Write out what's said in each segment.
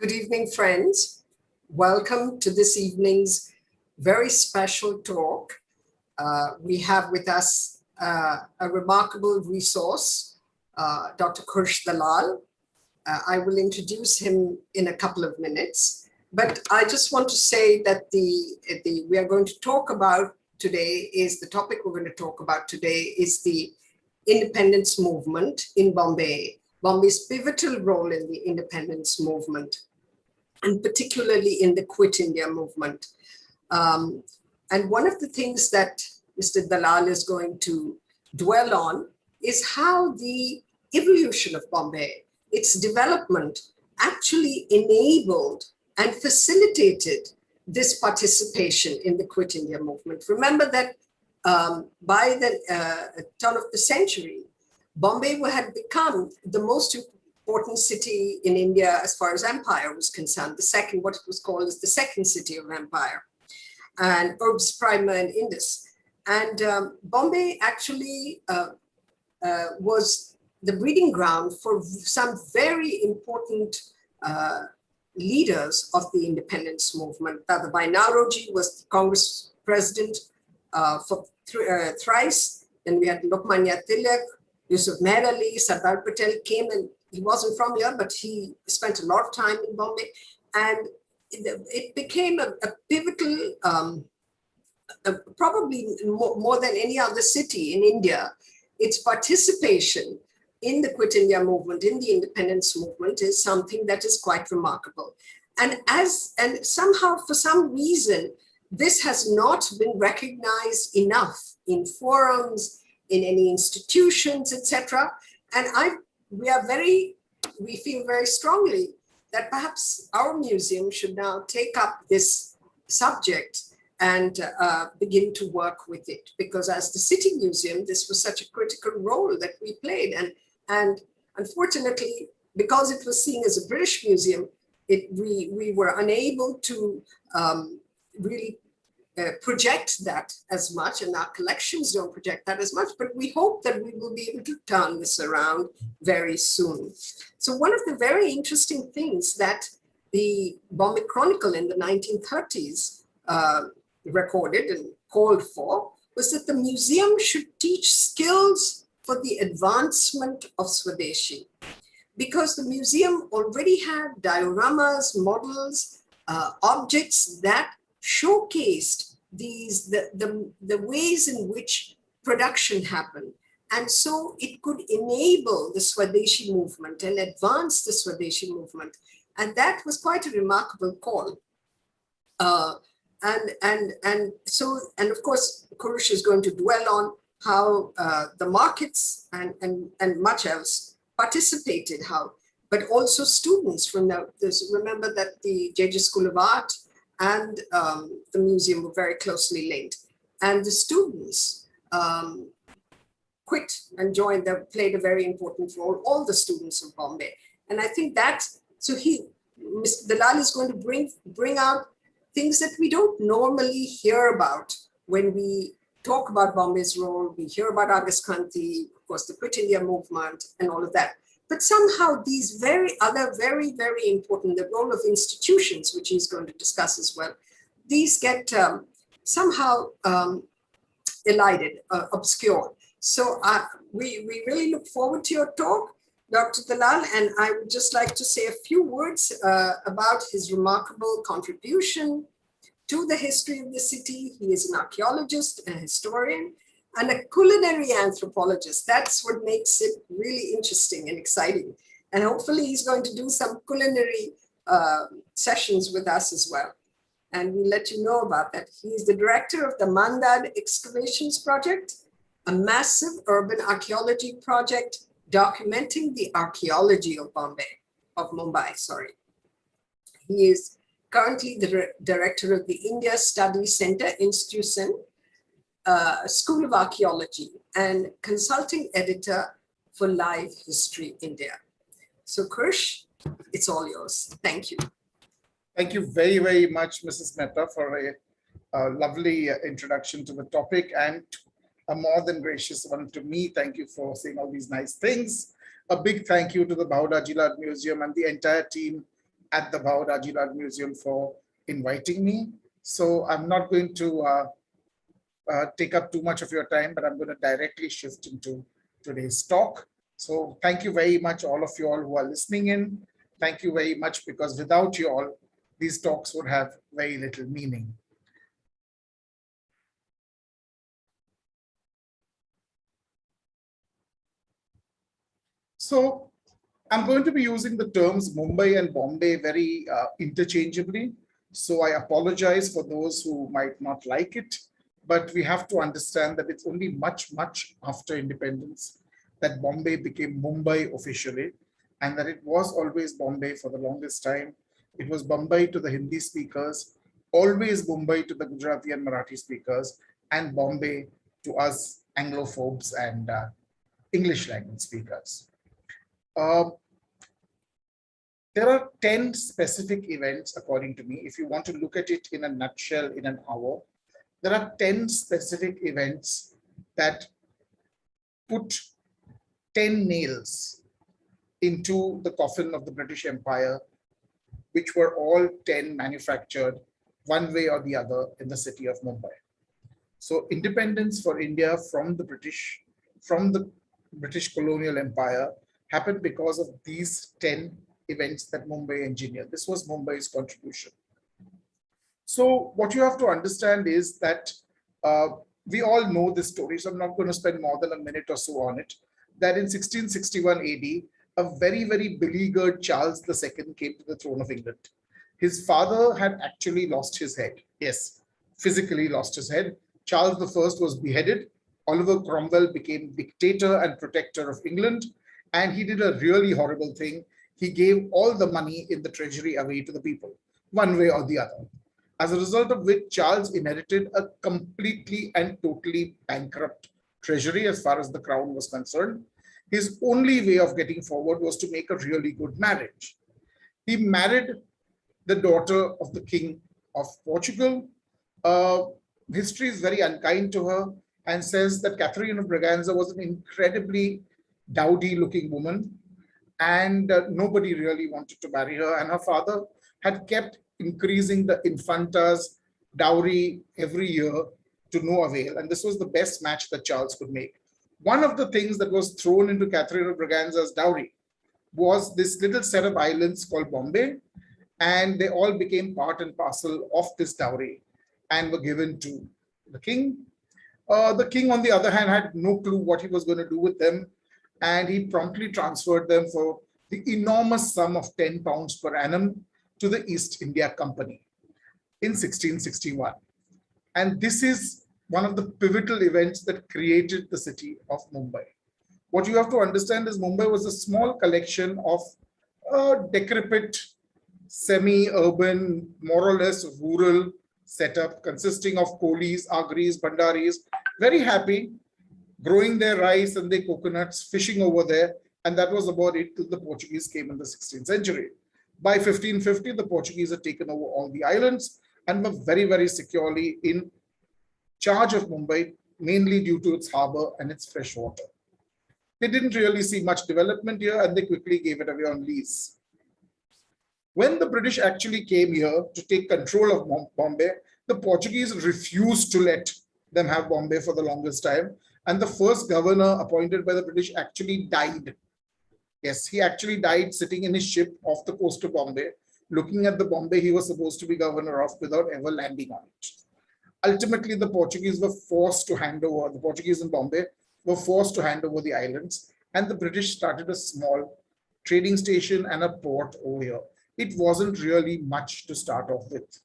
Good evening, friends. Welcome to this evening's very special talk. We have with us a remarkable resource, Dr. Kurush Dalal. I will introduce him in a couple of minutes, but I just want to say that we are going to talk about today is the topic we're going to talk about today is the independence movement in Bombay, Bombay's pivotal role in the independence movement, and particularly in the Quit India movement. And one of the things that Mr. Dalal is going to dwell on is how the evolution of Bombay, its development, actually enabled and facilitated this participation in the Quit India movement. Remember that by the turn of the century, Bombay had become the most important city in India as far as empire was concerned, the second, what it was called as the second city of empire, and Urbs Prima and Indus. And Bombay actually was the breeding ground for some very important leaders of the independence movement. Dadabhai Naoroji was the Congress president for thrice. Then we had Lokmanya Tilak, Yusuf Meher Ali, Sardar Patel came, and he wasn't from here, but he spent a lot of time in Bombay. And it became a pivotal, probably more than any other city in India. Its participation in the Quit India movement, in the independence movement, is something that is quite remarkable. And somehow, for some reason, this has not been recognized enough in forums, in any institutions, etc. And we feel very strongly that perhaps our museum should now take up this subject and begin to work with it. Because as the city museum, this was such a critical role that we played. And unfortunately, because it was seen as a British museum, we were unable to really project that as much, and our collections don't project that as much, but we hope that we will be able to turn this around very soon. So one of the very interesting things that the Bombay Chronicle in the 1930s recorded and called for was that the museum should teach skills for the advancement of Swadeshi, because the museum already had dioramas, models, objects that showcased the ways in which production happened. And so it could enable the Swadeshi movement and advance the Swadeshi movement. And that was quite a remarkable call. And of course, Kurush is going to dwell on how the markets and much else participated, but also students from remember that the JJ School of Art and the museum were very closely linked. And the students quit and joined, they played a very important role, all the students of Bombay. And I think Mr. Dalal is going to bring out things that we don't normally hear about when we talk about Bombay's role. We hear about August Kranti, of course, the Quit India movement and all of that. But somehow these very, very important, the role of institutions, which he's going to discuss as well, these get somehow elided, obscured. So we really look forward to your talk, Dr. Dalal, and I would just like to say a few words about his remarkable contribution to the history of the city. He is an archaeologist, a historian, and a culinary anthropologist. That's what makes it really interesting and exciting. And hopefully he's going to do some culinary sessions with us as well. And we'll let you know about that. He is the director of the Mandad Excavation Project, a massive urban archaeology project documenting the archaeology of Mumbai. He is currently the director of the India Study Center, INSTUCEN, School of Archaeology, and consulting editor for Live History India. So Kurush, it's all yours. Thank you. Thank you very, very much, Mrs. Mehta, for a lovely introduction to the topic, and a more than gracious one to me. Thank you for saying all these nice things. A big thank you to the Bahuda Jilad Museum and the entire team at the Bahuraji Art Museum for inviting me. So I'm not going to take up too much of your time, but I'm going to directly shift into today's talk. So thank you very much, all of you all who are listening in. Thank you very much, because without you all, these talks would have very little meaning. So I'm going to be using the terms Mumbai and Bombay very interchangeably. So I apologize for those who might not like it, but we have to understand that it's only much, much after independence that Bombay became Mumbai officially, and that it was always Bombay for the longest time. It was Bombay to the Hindi speakers, always Mumbai to the Gujarati and Marathi speakers, and Bombay to us Anglophobes and English language speakers. There are 10 specific events, according to me. If you want to look at it in a nutshell in an hour, there are 10 specific events that put 10 nails into the coffin of the British Empire, which were all 10 manufactured one way or the other in the city of Mumbai. So independence for India from the British colonial empire happened because of these 10 events that Mumbai engineered. This was Mumbai's contribution. So what you have to understand is that we all know this story, so I'm not going to spend more than a minute or so on it, that in 1661 AD, a very, very beleaguered Charles II came to the throne of England. His father had actually lost his head. Yes, physically lost his head. Charles I was beheaded. Oliver Cromwell became dictator and protector of England. And he did a really horrible thing. He gave all the money in the treasury away to the people, one way or the other. As a result of which, Charles inherited a completely and totally bankrupt treasury as far as the crown was concerned. His only way of getting forward was to make a really good marriage. He married the daughter of the King of Portugal. History is very unkind to her and says that Catherine of Braganza was an incredibly dowdy looking woman, and nobody really wanted to marry her. And her father had kept increasing the infanta's dowry every year to no avail. And this was the best match that Charles could make. One of the things that was thrown into Catherine of Braganza's dowry was this little set of islands called Bombay, and they all became part and parcel of this dowry and were given to the king. The king, on the other hand, had no clue what he was going to do with them, and he promptly transferred them for the enormous sum of 10 pounds per annum to the East India Company in 1661. And this is one of the pivotal events that created the city of Mumbai. What you have to understand is Mumbai was a small collection of decrepit, semi-urban, more or less rural setup consisting of coolies, agris, bandaris, very happy, growing their rice and their coconuts, fishing over there. And that was about it till the Portuguese came in the 16th century. By 1550, the Portuguese had taken over all the islands and were very, very securely in charge of Mumbai, mainly due to its harbor and its fresh water. They didn't really see much development here, and they quickly gave it away on lease. When the British actually came here to take control of Bombay, the Portuguese refused to let them have Bombay for the longest time. And the first governor appointed by the British actually died. Yes, he actually died sitting in his ship off the coast of Bombay, looking at the Bombay he was supposed to be governor of without ever landing on it. Ultimately, the Portuguese were forced to hand over, the Portuguese in Bombay were forced to hand over the islands, and the British started a small trading station and a port over here. It wasn't really much to start off with.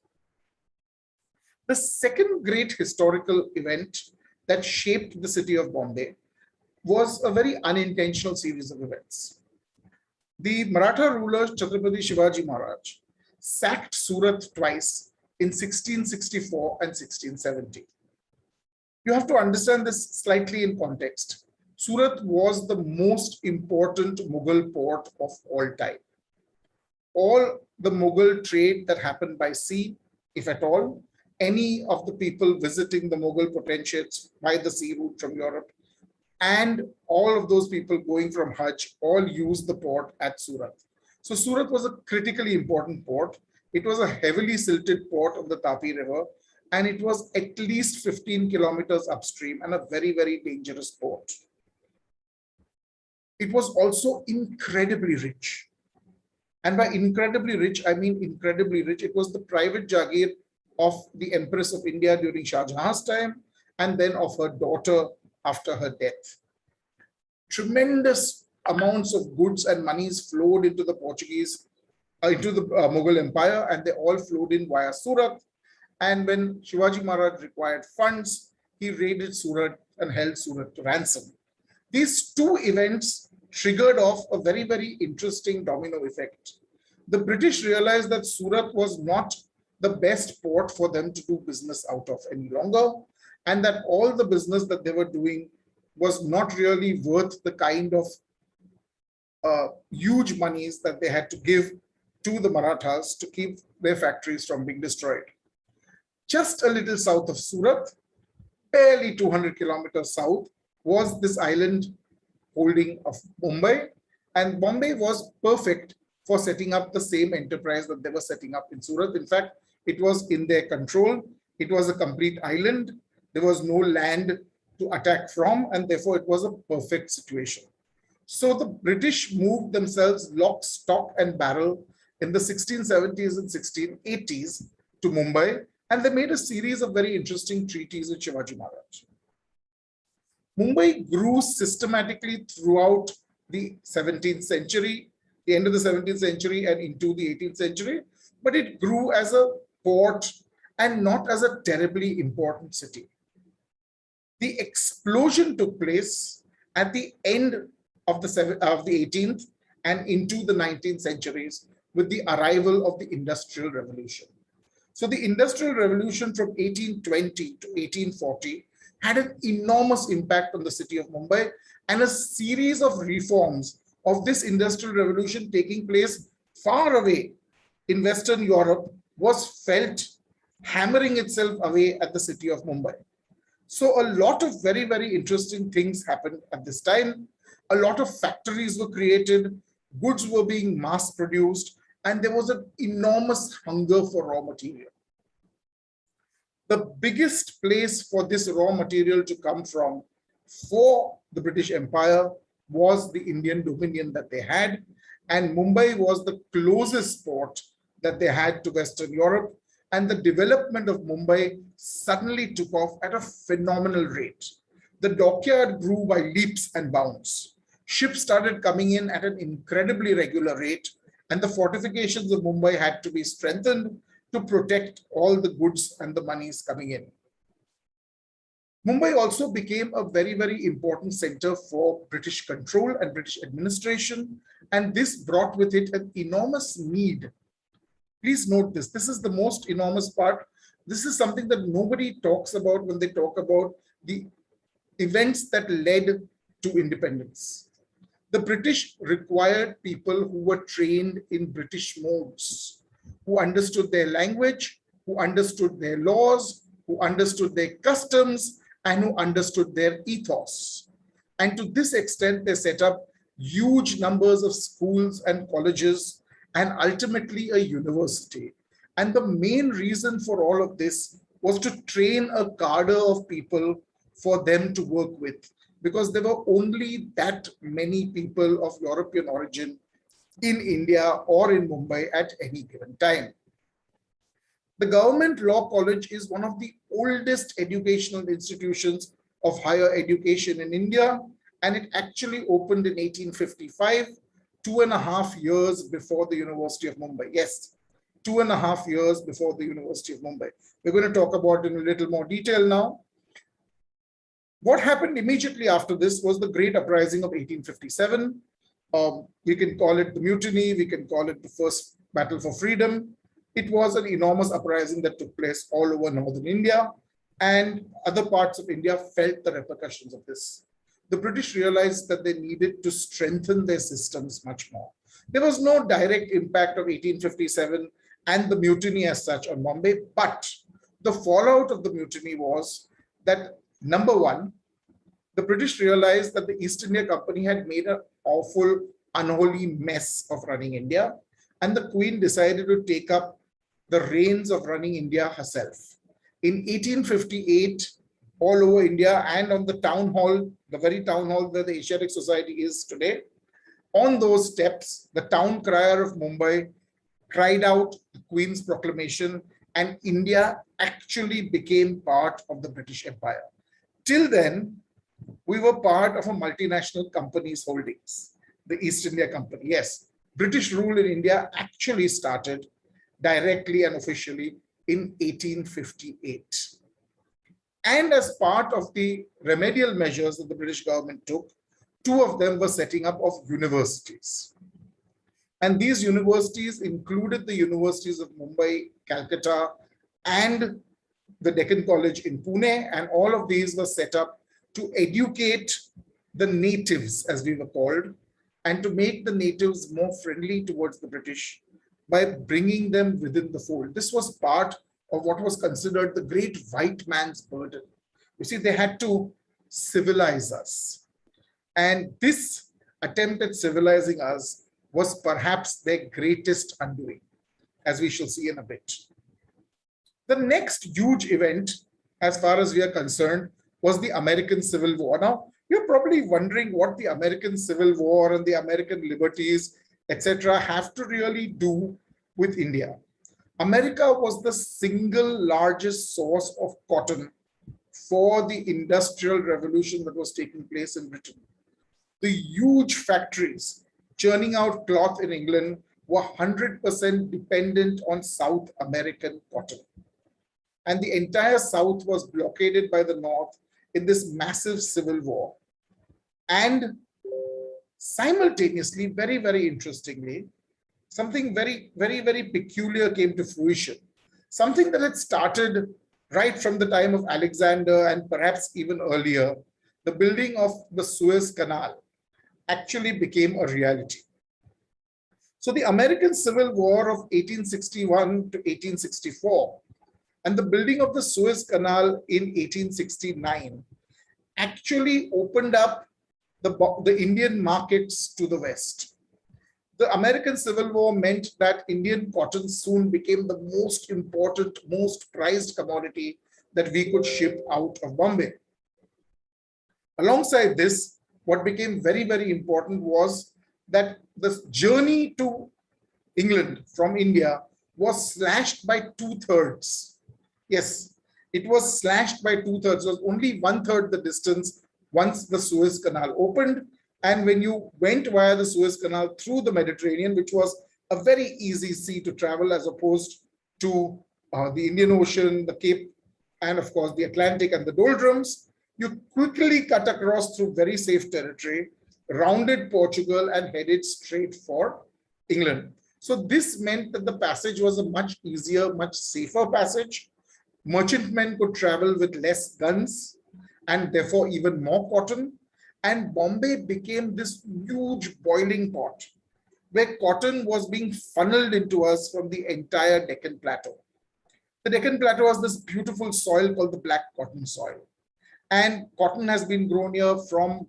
The second great historical event that shaped the city of Bombay was a very unintentional series of events. The Maratha ruler Chhatrapati Shivaji Maharaj sacked Surat twice in 1664 and 1670. You have to understand this slightly in context. Surat was the most important Mughal port of all time. All the Mughal trade that happened by sea, if at all, any of the people visiting the Mughal potentates by the sea route from Europe, and all of those people going from Hajj all used the port at Surat. So Surat was a critically important port. It was a heavily silted port on the Tapi River, and it was at least 15 kilometers upstream and a very, very dangerous port. It was also incredibly rich. And by incredibly rich, I mean incredibly rich. It was the private Jaagir of the Empress of India during Shah Jahan's time, and then of her daughter after her death. Tremendous amounts of goods and monies flowed into the Mughal Empire, and they all flowed in via Surat. And when Shivaji Maharaj required funds, he raided Surat and held Surat to ransom. These two events triggered off a very, very interesting domino effect. The British realized that Surat was not the best port for them to do business out of any longer, and that all the business that they were doing was not really worth the kind of huge monies that they had to give to the Marathas to keep their factories from being destroyed. Just a little south of Surat, barely 200 kilometers south, was this island holding of Mumbai, and Bombay was perfect for setting up the same enterprise that they were setting up in Surat. In fact, it was in their control. It was a complete island. There was no land to attack from, and therefore it was a perfect situation. So the British moved themselves lock, stock, and barrel in the 1670s and 1680s to Mumbai, and they made a series of very interesting treaties with Shivaji Maharaj. Mumbai grew systematically throughout the 17th century, the end of the 17th century and into the 18th century, but it grew as a port and not as a terribly important city. The explosion took place at the end of the 18th and into the 19th centuries with the arrival of the Industrial Revolution. So the Industrial Revolution from 1820 to 1840 had an enormous impact on the city of Mumbai, and a series of reforms of this Industrial Revolution taking place far away in Western Europe was felt hammering itself away at the city of Mumbai. So a lot of very, very interesting things happened at this time. A lot of factories were created, goods were being mass produced, and there was an enormous hunger for raw material. The biggest place for this raw material to come from for the British Empire was the Indian Dominion that they had, and Mumbai was the closest port that they had to Western Europe, and the development of Mumbai suddenly took off at a phenomenal rate. The dockyard grew by leaps and bounds. Ships started coming in at an incredibly regular rate, and the fortifications of Mumbai had to be strengthened to protect all the goods and the monies coming in. Mumbai also became a very, very important center for British control and British administration, and this brought with it an enormous need. Please note this. This is the most enormous part. This is something that nobody talks about when they talk about the events that led to independence. The British required people who were trained in British modes, who understood their language, who understood their laws, who understood their customs, and who understood their ethos. And to this extent, they set up huge numbers of schools and colleges, and ultimately a university. And the main reason for all of this was to train a cadre of people for them to work with, because there were only that many people of European origin in India or in Mumbai at any given time. The Government Law College is one of the oldest educational institutions of higher education in India, and it actually opened in 1855, 2.5 years before the University of Mumbai. Yes, 2.5 years before the University of Mumbai. We're going to talk about it in a little more detail now. What happened immediately after this was the Great Uprising of 1857. We can call it the Mutiny, we can call it the first battle for freedom. It was an enormous uprising that took place all over northern India, and other parts of India felt the repercussions of this. The British realized that they needed to strengthen their systems much more. There was no direct impact of 1857 and the mutiny as such on Bombay, but the fallout of the mutiny was that, number one, the British realized that the East India Company had made an awful unholy mess of running India. And the Queen decided to take up the reins of running India herself. In 1858, all over India and on the town hall, the very town hall where the Asiatic Society is today, on those steps, the town crier of Mumbai cried out the Queen's proclamation, and India actually became part of the British Empire. Till then, we were part of a multinational company's holdings, the East India Company. Yes, British rule in India actually started directly and officially in 1858. And as part of the remedial measures that the British government took, two of them were setting up of universities. And these universities included the universities of Mumbai, Calcutta, and the Deccan College in Pune. And all of these were set up to educate the natives, as we were called, and to make the natives more friendly towards the British by bringing them within the fold. This was part of what was considered the great white man's burden. You see, they had to civilize us. And this attempt at civilizing us was perhaps their greatest undoing, as we shall see in a bit. The next huge event, as far as we are concerned, was the American Civil War. Now, you're probably wondering what the American Civil War and the American liberties, etc., have to really do with India. America was the single largest source of cotton for the industrial revolution that was taking place in Britain. The huge factories churning out cloth in England were 100% dependent on South American cotton. And the entire South was blockaded by the North in this massive civil war. And simultaneously, very, very interestingly, something very, very, very peculiar came to fruition. Something that had started right from the time of Alexander and perhaps even earlier. The building of the Suez Canal actually became a reality. So the American Civil War of 1861 to 1864 and the building of the Suez Canal in 1869 actually opened up the Indian markets to the West. The American Civil War meant that Indian cotton soon became the most important, most prized commodity that we could ship out of Bombay. Alongside this, what became very, very important was that the journey to England from India was slashed by 2/3. Yes, it was slashed by 2/3. It was only 1/3 the distance once the Suez Canal opened. And when you went via the Suez Canal through the Mediterranean, which was a very easy sea to travel as opposed to the Indian Ocean, the Cape, and of course the Atlantic and the doldrums, you quickly cut across through very safe territory, rounded Portugal and headed straight for England. So this meant that the passage was a much easier, much safer passage. Merchantmen could travel with less guns and therefore even more cotton. And Bombay became this huge boiling pot where cotton was being funneled into us from the entire Deccan Plateau. The Deccan Plateau was this beautiful soil called the black cotton soil. And cotton has been grown here from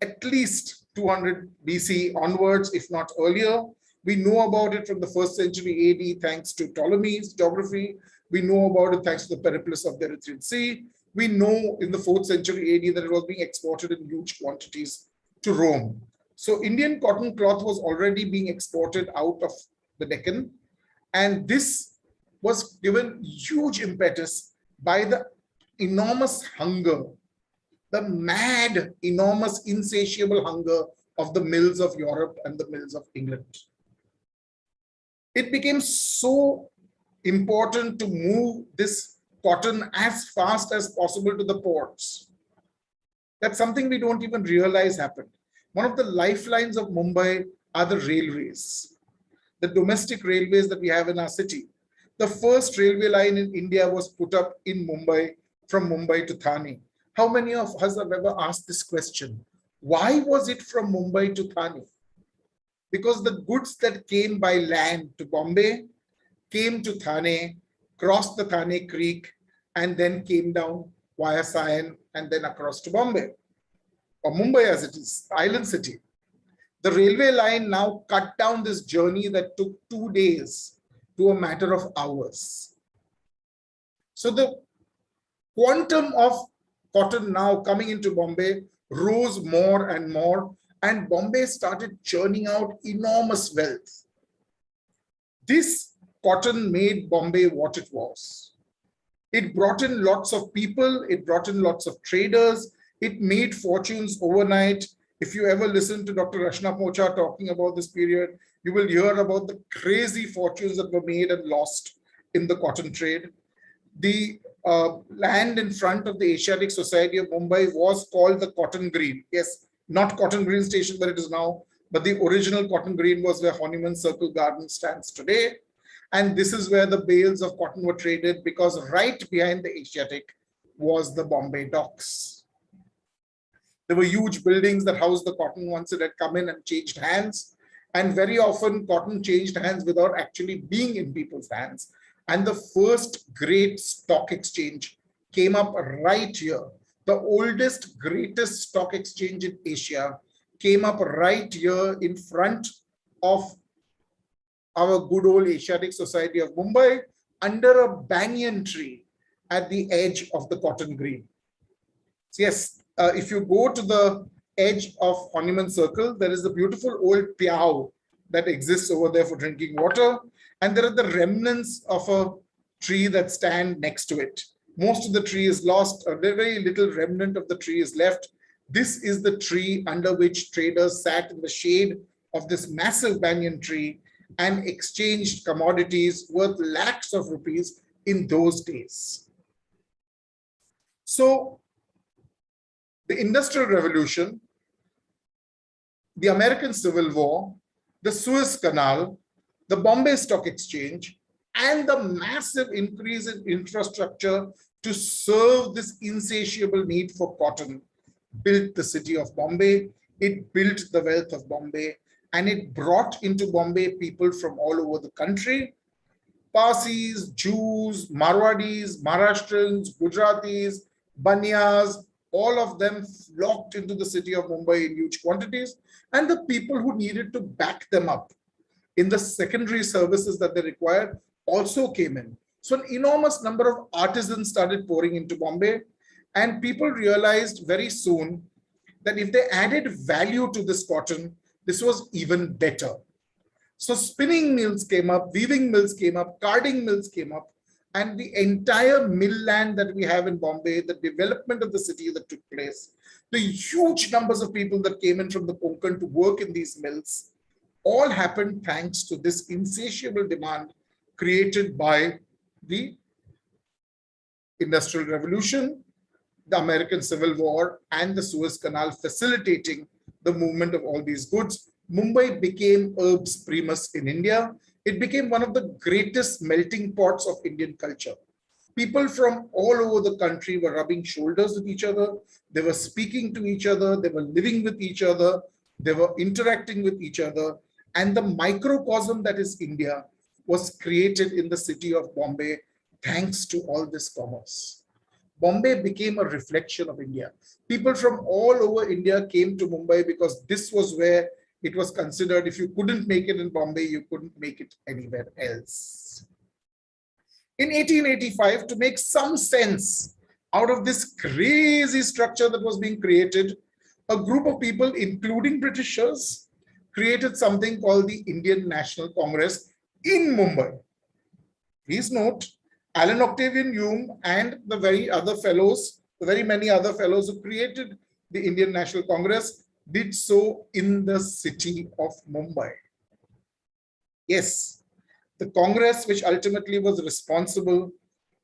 at least 200 BC onwards, if not earlier. We know about it from the 1st century AD thanks to Ptolemy's geography. We know about it thanks to the Periplus of the Erythraean Sea. We know in the 4th century AD that it was being exported in huge quantities to Rome. So Indian cotton cloth was already being exported out of the Deccan. And this was given huge impetus by the enormous hunger, the mad, enormous, insatiable hunger of the mills of Europe and the mills of England. It became so important to move this cotton as fast as possible to the ports. That's something we don't even realize happened. One of the lifelines of Mumbai are the railways, the domestic railways that we have in our city. The first railway line in India was put up in Mumbai, from Mumbai to Thane. How many of us have ever asked this question? Why was it from Mumbai to Thane? Because the goods that came by land to Bombay came to Thane, crossed the Thane Creek, and then came down via Sion and then across to Bombay, or Mumbai as it is, island city. The railway line now cut down this journey that took 2 days to a matter of hours. So the quantum of cotton now coming into Bombay rose more and more, and Bombay started churning out enormous wealth. This cotton made Bombay what it was. It brought in lots of people, it brought in lots of traders, it made fortunes overnight. If you ever listen to Dr. Rashna Pocha talking about this period, you will hear about the crazy fortunes that were made and lost in the cotton trade. The land in front of the Asiatic Society of Mumbai was called the Cotton Green. Yes, not Cotton Green Station where it is now, but the original Cotton Green was where Honeyman Circle Garden stands today. And this is where the bales of cotton were traded, because right behind the Asiatic was the Bombay docks. There were huge buildings that housed the cotton once it had come in and changed hands. And very often cotton changed hands without actually being in people's hands. And the first great stock exchange came up right here. The oldest, greatest stock exchange in Asia came up right here in front of our good old Asiatic Society of Mumbai, under a banyan tree at the edge of the Cotton Green. So yes, if you go to the edge of Honeyman Circle, there is a beautiful old piao that exists over there for drinking water. And there are the remnants of a tree that stand next to it. Most of the tree is lost, a very little remnant of the tree is left. This is the tree under which traders sat in the shade of this massive banyan tree and exchanged commodities worth lakhs of rupees in those days. So the Industrial Revolution, the American Civil War, the Suez Canal, the Bombay Stock Exchange, and the massive increase in infrastructure to serve this insatiable need for cotton built the city of Bombay. It built the wealth of Bombay, and it brought into Bombay people from all over the country. Parsis, Jews, Marwadis, Maharashtrians, Gujaratis, Banyas, all of them flocked into the city of Mumbai in huge quantities, and the people who needed to back them up in the secondary services that they required also came in. So an enormous number of artisans started pouring into Bombay, and people realized very soon that if they added value to this cotton, this was even better. So spinning mills came up, weaving mills came up, carding mills came up, and the entire mill land that we have in Bombay, the development of the city that took place, the huge numbers of people that came in from the Konkan to work in these mills, all happened thanks to this insatiable demand created by the Industrial Revolution, the American Civil War, and the Suez Canal facilitating the movement of all these goods. Mumbai became urbs primus in India. It became one of the greatest melting pots of Indian culture. People from all over the country were rubbing shoulders with each other. They were speaking to each other. They were living with each other. They were interacting with each other. And the microcosm that is India was created in the city of Bombay thanks to all this commerce. Bombay became a reflection of India. People from all over India came to Mumbai because this was where it was considered if you couldn't make it in Bombay, you couldn't make it anywhere else. In 1885, to make some sense out of this crazy structure that was being created, a group of people, including Britishers, created something called the Indian National Congress in Mumbai. Please note, Alan Octavian Hume and the very many other fellows who created the Indian National Congress did so in the city of Mumbai. Yes, the Congress, which ultimately was responsible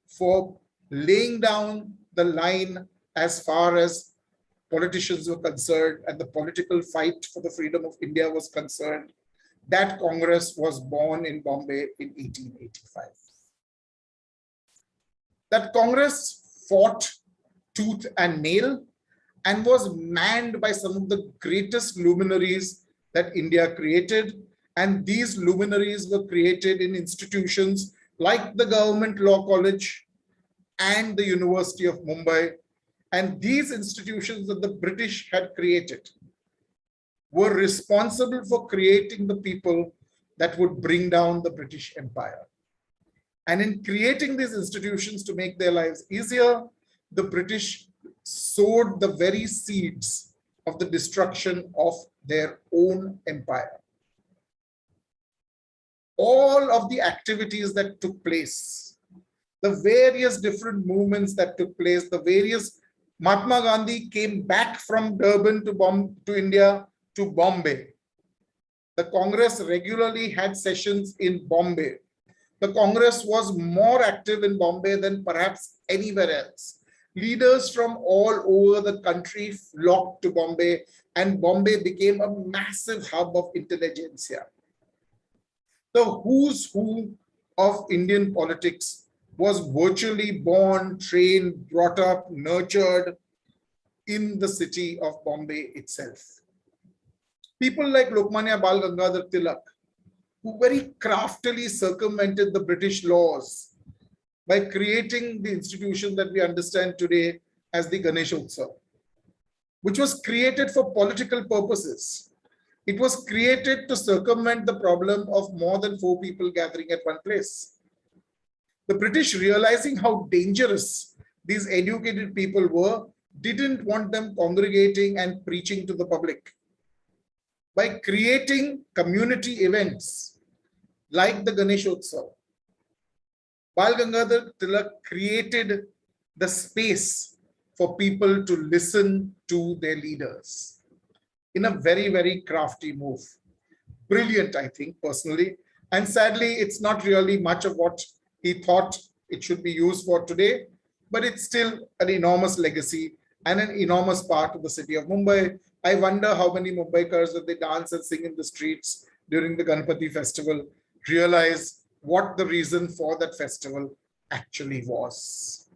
for laying down the line as far as politicians were concerned and the political fight for the freedom of India was concerned, that Congress was born in Bombay in 1885. That Congress fought tooth and nail and was manned by some of the greatest luminaries that India created. And these luminaries were created in institutions like the Government Law College and the University of Mumbai. And these institutions that the British had created were responsible for creating the people that would bring down the British Empire. And in creating these institutions to make their lives easier, the British sowed the very seeds of the destruction of their own empire. All of the activities that took place, the various different movements that took place, the various Mahatma Gandhi came back from Durban to India to Bombay. The Congress regularly had sessions in Bombay. The Congress was more active in Bombay than perhaps anywhere else. Leaders from all over the country flocked to Bombay, and Bombay became a massive hub of intelligentsia. The who's who of Indian politics was virtually born, trained, brought up, nurtured in the city of Bombay itself. People like Lokmanya Bal Gangadhar Tilak, who very craftily circumvented the British laws by creating the institution that we understand today as the Ganesha Utsav, which was created for political purposes. It was created to circumvent the problem of more than 4 people gathering at one place. The British, realizing how dangerous these educated people were, didn't want them congregating and preaching to the public. By creating community events like the Ganesha Utsav, Bal Gangadhar Tilak created the space for people to listen to their leaders in a very, very crafty move. Brilliant, I think, personally. And sadly, it's not really much of what he thought it should be used for today, but it's still an enormous legacy and an enormous part of the city of Mumbai. I wonder how many Mumbaikars, when they dance and sing in the streets during the Ganpati festival, realize what the reason for that festival actually was.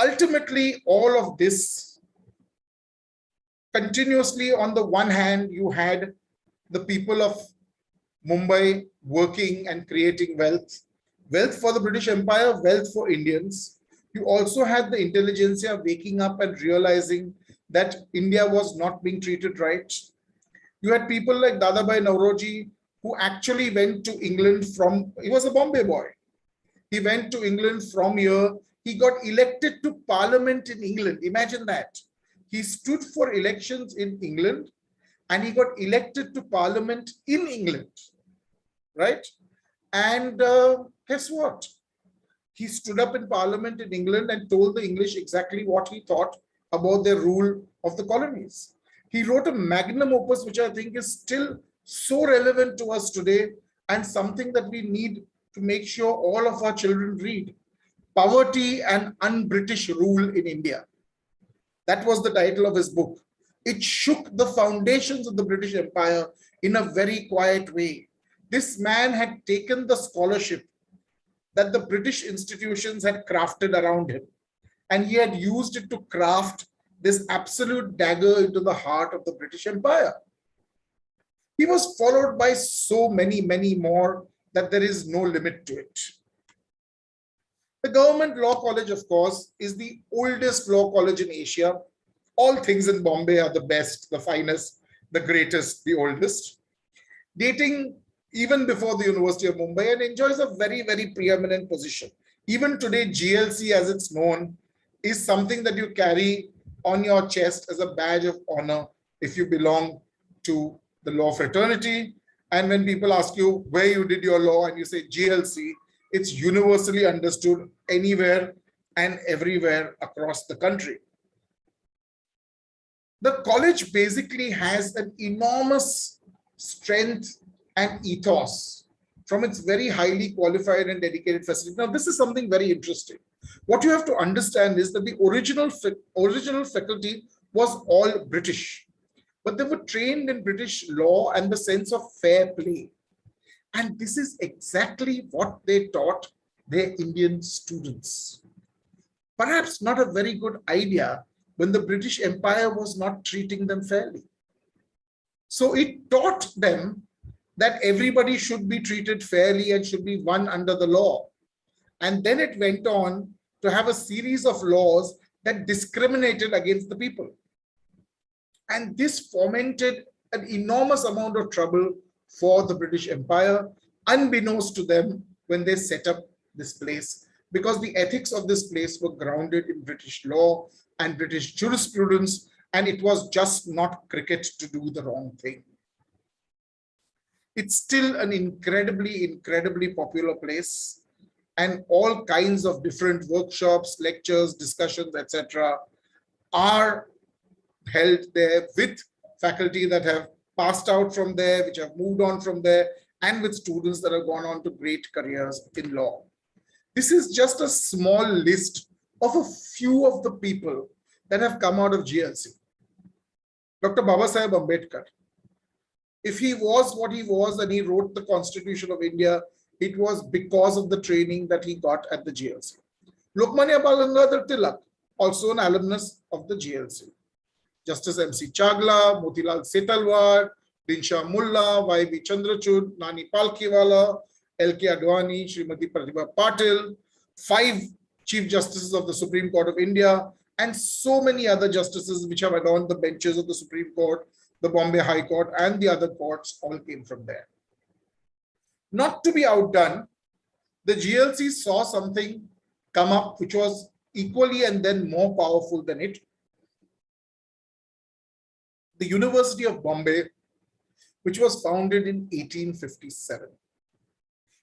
Ultimately, all of this, continuously, on the one hand, you had the people of Mumbai working and creating wealth, wealth for the British Empire, wealth for Indians. You also had the intelligentsia waking up and realizing that India was not being treated right. You had people like Dadabhai Nauroji, who actually went to England from, he was a Bombay boy. He went to England from here. He got elected to Parliament in England. Imagine that. He stood for elections in England and he got elected to Parliament in England, right? And guess what? He stood up in Parliament in England and told the English exactly what he thought about their rule of the colonies. He wrote a magnum opus, which I think is still so relevant to us today and something that we need to make sure all of our children read. Poverty and Un-British Rule in India. That was the title of his book. It shook the foundations of the British Empire in a very quiet way. This man had taken the scholarship that the British institutions had crafted around him, and he had used it to craft this absolute dagger into the heart of the British Empire. He was followed by so many, many more that there is no limit to it. The Government Law College, of course, is the oldest law college in Asia. All things in Bombay are the best, the finest, the greatest, the oldest, dating even before the University of Mumbai, and enjoys a very, very preeminent position. Even today, GLC, as it's known, is something that you carry on your chest as a badge of honor if you belong to the law fraternity. And when people ask you where you did your law and you say GLC, it's universally understood anywhere and everywhere across the country. The college basically has an enormous strength and ethos from its very highly qualified and dedicated facility. Now, this is something very interesting. What you have to understand is that the original faculty was all British, but they were trained in British law and the sense of fair play. And this is exactly what they taught their Indian students. Perhaps not a very good idea when the British Empire was not treating them fairly. So it taught them that everybody should be treated fairly and should be one under the law. And then it went on to have a series of laws that discriminated against the people. And this fomented an enormous amount of trouble for the British Empire, unbeknownst to them when they set up this place, because the ethics of this place were grounded in British law and British jurisprudence, and it was just not cricket to do the wrong thing. It's still an incredibly popular place, and all kinds of different workshops, lectures, discussions, etc. are held there with faculty that have passed out from there, which have moved on from there, and with students that have gone on to great careers in law. This is just a small list of a few of the people that have come out of GLC. Dr. Babasaheb Ambedkar, if he was what he was and he wrote the Constitution of India, it was because of the training that he got at the GLC. Lokmanya Gangadhar Tilak, also an alumnus of the GLC. Justice M.C. Chagla, Motilal Setalwar, Dinsha Mulla, Y.V. Chandrachud, Nani Palkhiwala, L.K. Advani, Srimati Pratibha Patil, 5 Chief Justices of the Supreme Court of India, and so many other justices which have adorned the benches of the Supreme Court, the Bombay High Court, and the other courts all came from there. Not to be outdone, the GLC saw something come up which was equally and then more powerful than it. The University of Bombay, which was founded in 1857.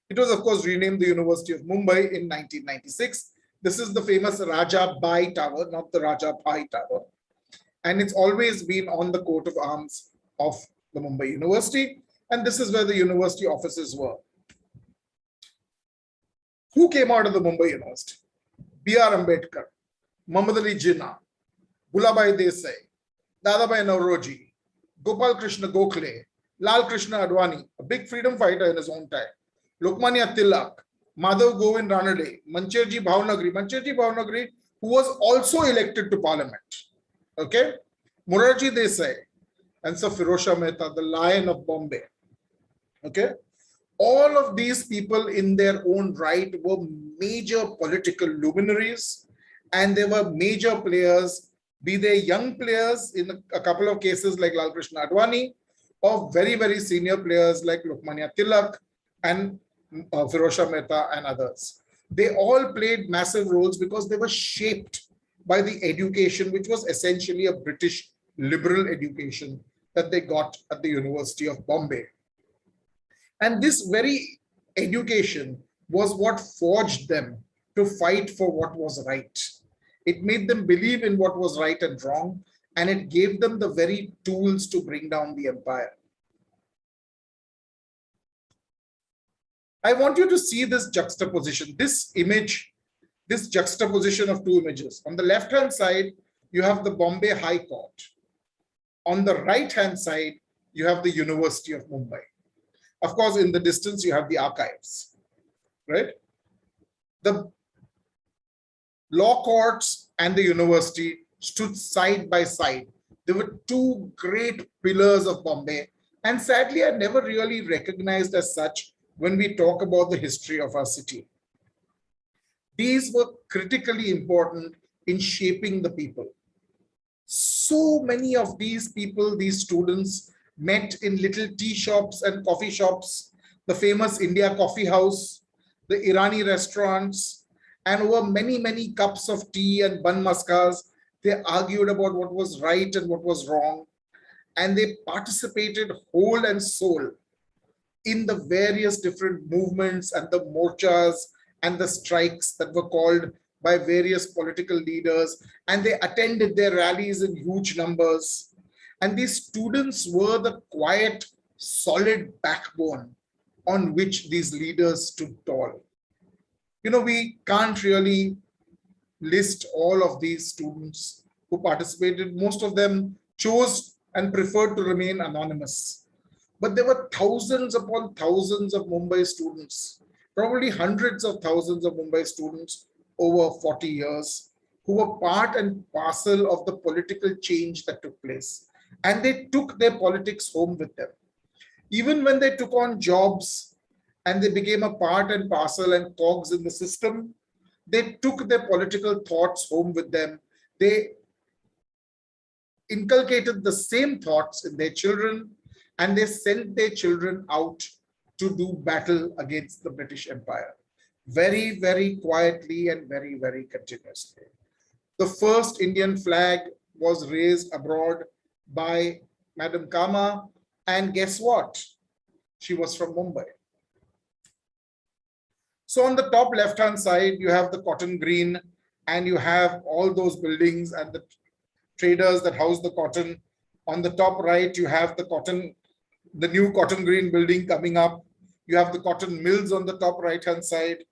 It was, of course, renamed the University of Mumbai in 1996. This is the famous Raja Bai Tower, not the Raja Bhai Tower. And it's always been on the coat of arms of the Mumbai University. And this is where the university offices were. Who came out of the Mumbai University? B.R. Ambedkar, Muhammad Ali Jinnah, Gulabai Desai, Dadabhai Nauroji, Gopal Krishna Gokhale, Lal Krishna Advani, a big freedom fighter in his own time, Lokmanya Tilak, Madhav Govind Ranade, Mancherji Bhavnagri, who was also elected to parliament. Okay? Morarji Desai, and Sir Firoz Mehta, the Lion of Bombay. Okay? All of these people in their own right were major political luminaries, and they were major players, be they young players in a couple of cases like Lal Krishna Advani, or very senior players like Lokmanya Tilak and Firoz Mehta and others. They all played massive roles because they were shaped by the education, which was essentially a British liberal education that they got at the University of Bombay. And this very education was what forged them to fight for what was right. It made them believe in what was right and wrong, and it gave them the very tools to bring down the empire. I want you to see this juxtaposition, this image, this juxtaposition of two images. On the left-hand side, you have the Bombay High Court. On the right-hand side, you have the University of Mumbai. Of course, in the distance, you have the archives, right? The law courts and the university stood side by side. There were two great pillars of Bombay, and sadly, are never really recognized as such when we talk about the history of our city. These were critically important in shaping the people. So many of these people, these students, met in little tea shops and coffee shops, the famous India Coffee House, the Irani restaurants, and over many cups of tea and bun maskas, they argued about what was right and what was wrong. And they participated whole and soul in the various different movements and the morchas and the strikes that were called by various political leaders. And they attended their rallies in huge numbers. And these students were the quiet, solid backbone on which these leaders stood tall. You know, we can't really list all of these students who participated. Most of them chose and preferred to remain anonymous. But there were thousands upon thousands of Mumbai students, probably hundreds of thousands of Mumbai students over 40 years, who were part and parcel of the political change that took place. And they took their politics home with them. Even when they took on jobs and they became a part and parcel and cogs in the system, they took their political thoughts home with them. They inculcated the same thoughts in their children, and they sent their children out to do battle against the British Empire. Very, very quietly and very, very continuously. The first Indian flag was raised abroad by Madam Kama, and guess what? She was from Mumbai. So on the top left-hand side, you have the cotton green, and you have all those buildings and the traders that house the cotton. On the top right, you have the new cotton green building coming up. You have the cotton mills on the top right-hand side.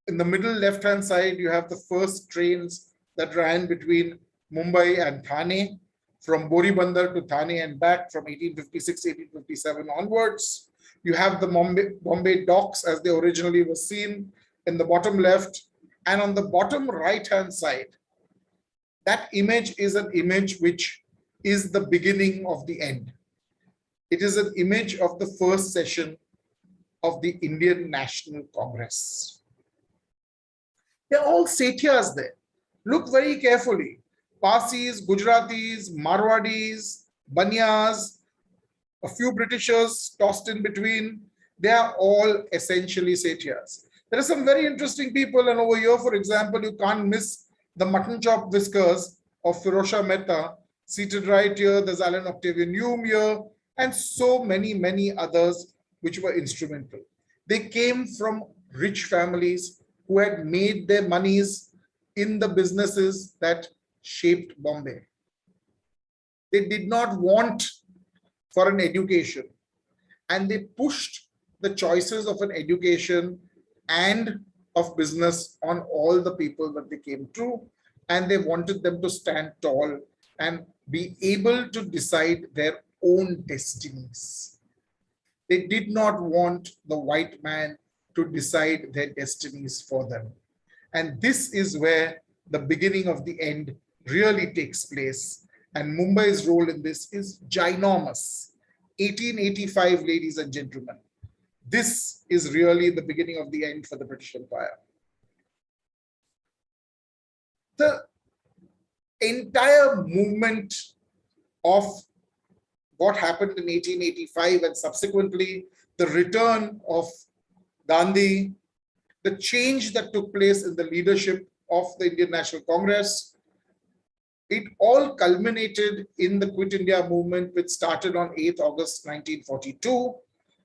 In the middle left-hand side, you have the first trains that ran between Mumbai and Thane, from Boribandar to Thane and back from 1856, 1857 onwards. You have the Bombay docks as they originally were seen in the bottom left, and on the bottom right-hand side, that image is an image which is the beginning of the end. It is an image of the first session of the Indian National Congress. They're all Sethiyas there. Look very carefully. Parsis, Gujaratis, Marwadis, Banyas, a few Britishers tossed in between. They are all essentially Sethiyas. There are some very interesting people, and over here, for example, you can't miss the mutton chop whiskers of Kurush Mehta, seated right here. There's Alan Octavian Hume here, and so many, many others which were instrumental. They came from rich families who had made their monies in the businesses that shaped Bombay. They did not want for an education, and they pushed the choices of an education and of business on all the people that they came to, and they wanted them to stand tall and be able to decide their own destinies. They did not want the white man to decide their destinies for them. And this is where the beginning of the end really takes place. And Mumbai's role in this is ginormous. 1885, ladies and gentlemen. This is really the beginning of the end for the British Empire. The entire movement of what happened in 1885 and subsequently the return of Gandhi, the change that took place in the leadership of the Indian National Congress, it all culminated in the Quit India movement, which started on 8th August 1942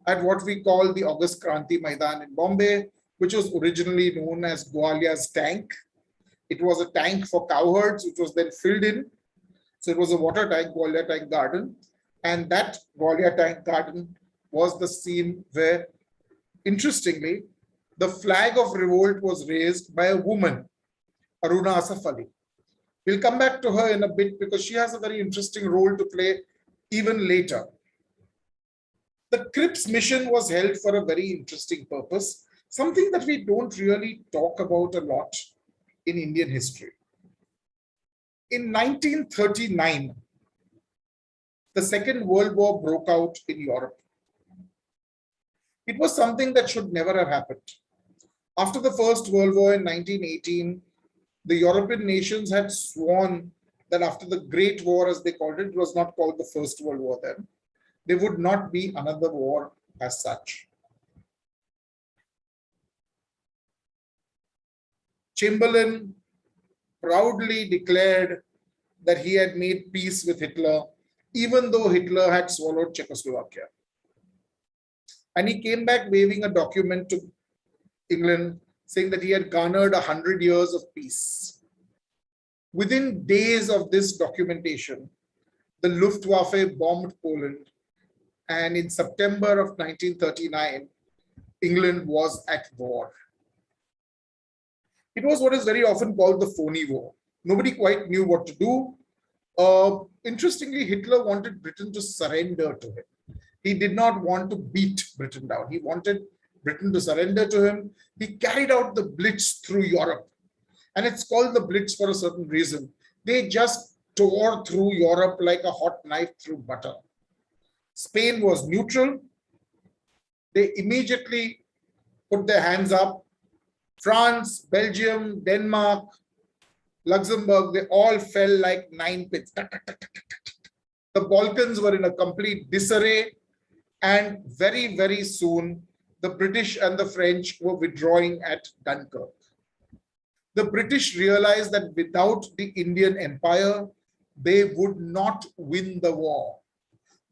at what we call the August Kranti Maidan in Bombay, which was originally known as Gwalia's tank. It was a tank for cowherds, which was then filled in. So it was a water tank, Gwalia Tank Garden. And that Gwalia Tank Garden was the scene where, interestingly, the flag of revolt was raised by a woman, Aruna Asaf Ali. We'll come back to her in a bit because she has a very interesting role to play even later. The Crips mission was held for a very interesting purpose, something that we don't really talk about a lot in Indian history. In 1939, the Second World War broke out in Europe. It was something that should never have happened. After the First World War in 1918, the European nations had sworn that after the Great War, as they called it, it was not called the First World War then, there would not be another war as such. Chamberlain proudly declared that he had made peace with Hitler, even though Hitler had swallowed Czechoslovakia. And he came back waving a document to England saying that he had garnered 100 years of peace. Within days of this documentation, the Luftwaffe bombed Poland, and in September of 1939, England was at war. It was what is very often called the phony war. Nobody quite knew what to do. Interestingly, Hitler wanted Britain to surrender to him. He did not want to beat Britain down. He wanted Britain to surrender to him. He carried out the Blitz through Europe. And it's called the Blitz for a certain reason. They just tore through Europe like a hot knife through butter. Spain was neutral. They immediately put their hands up. France, Belgium, Denmark, Luxembourg, they all fell like 9 pins. The Balkans were in a complete disarray, and very, very soon, the British and the French were withdrawing at Dunkirk. The British realized that without the Indian Empire, they would not win the war.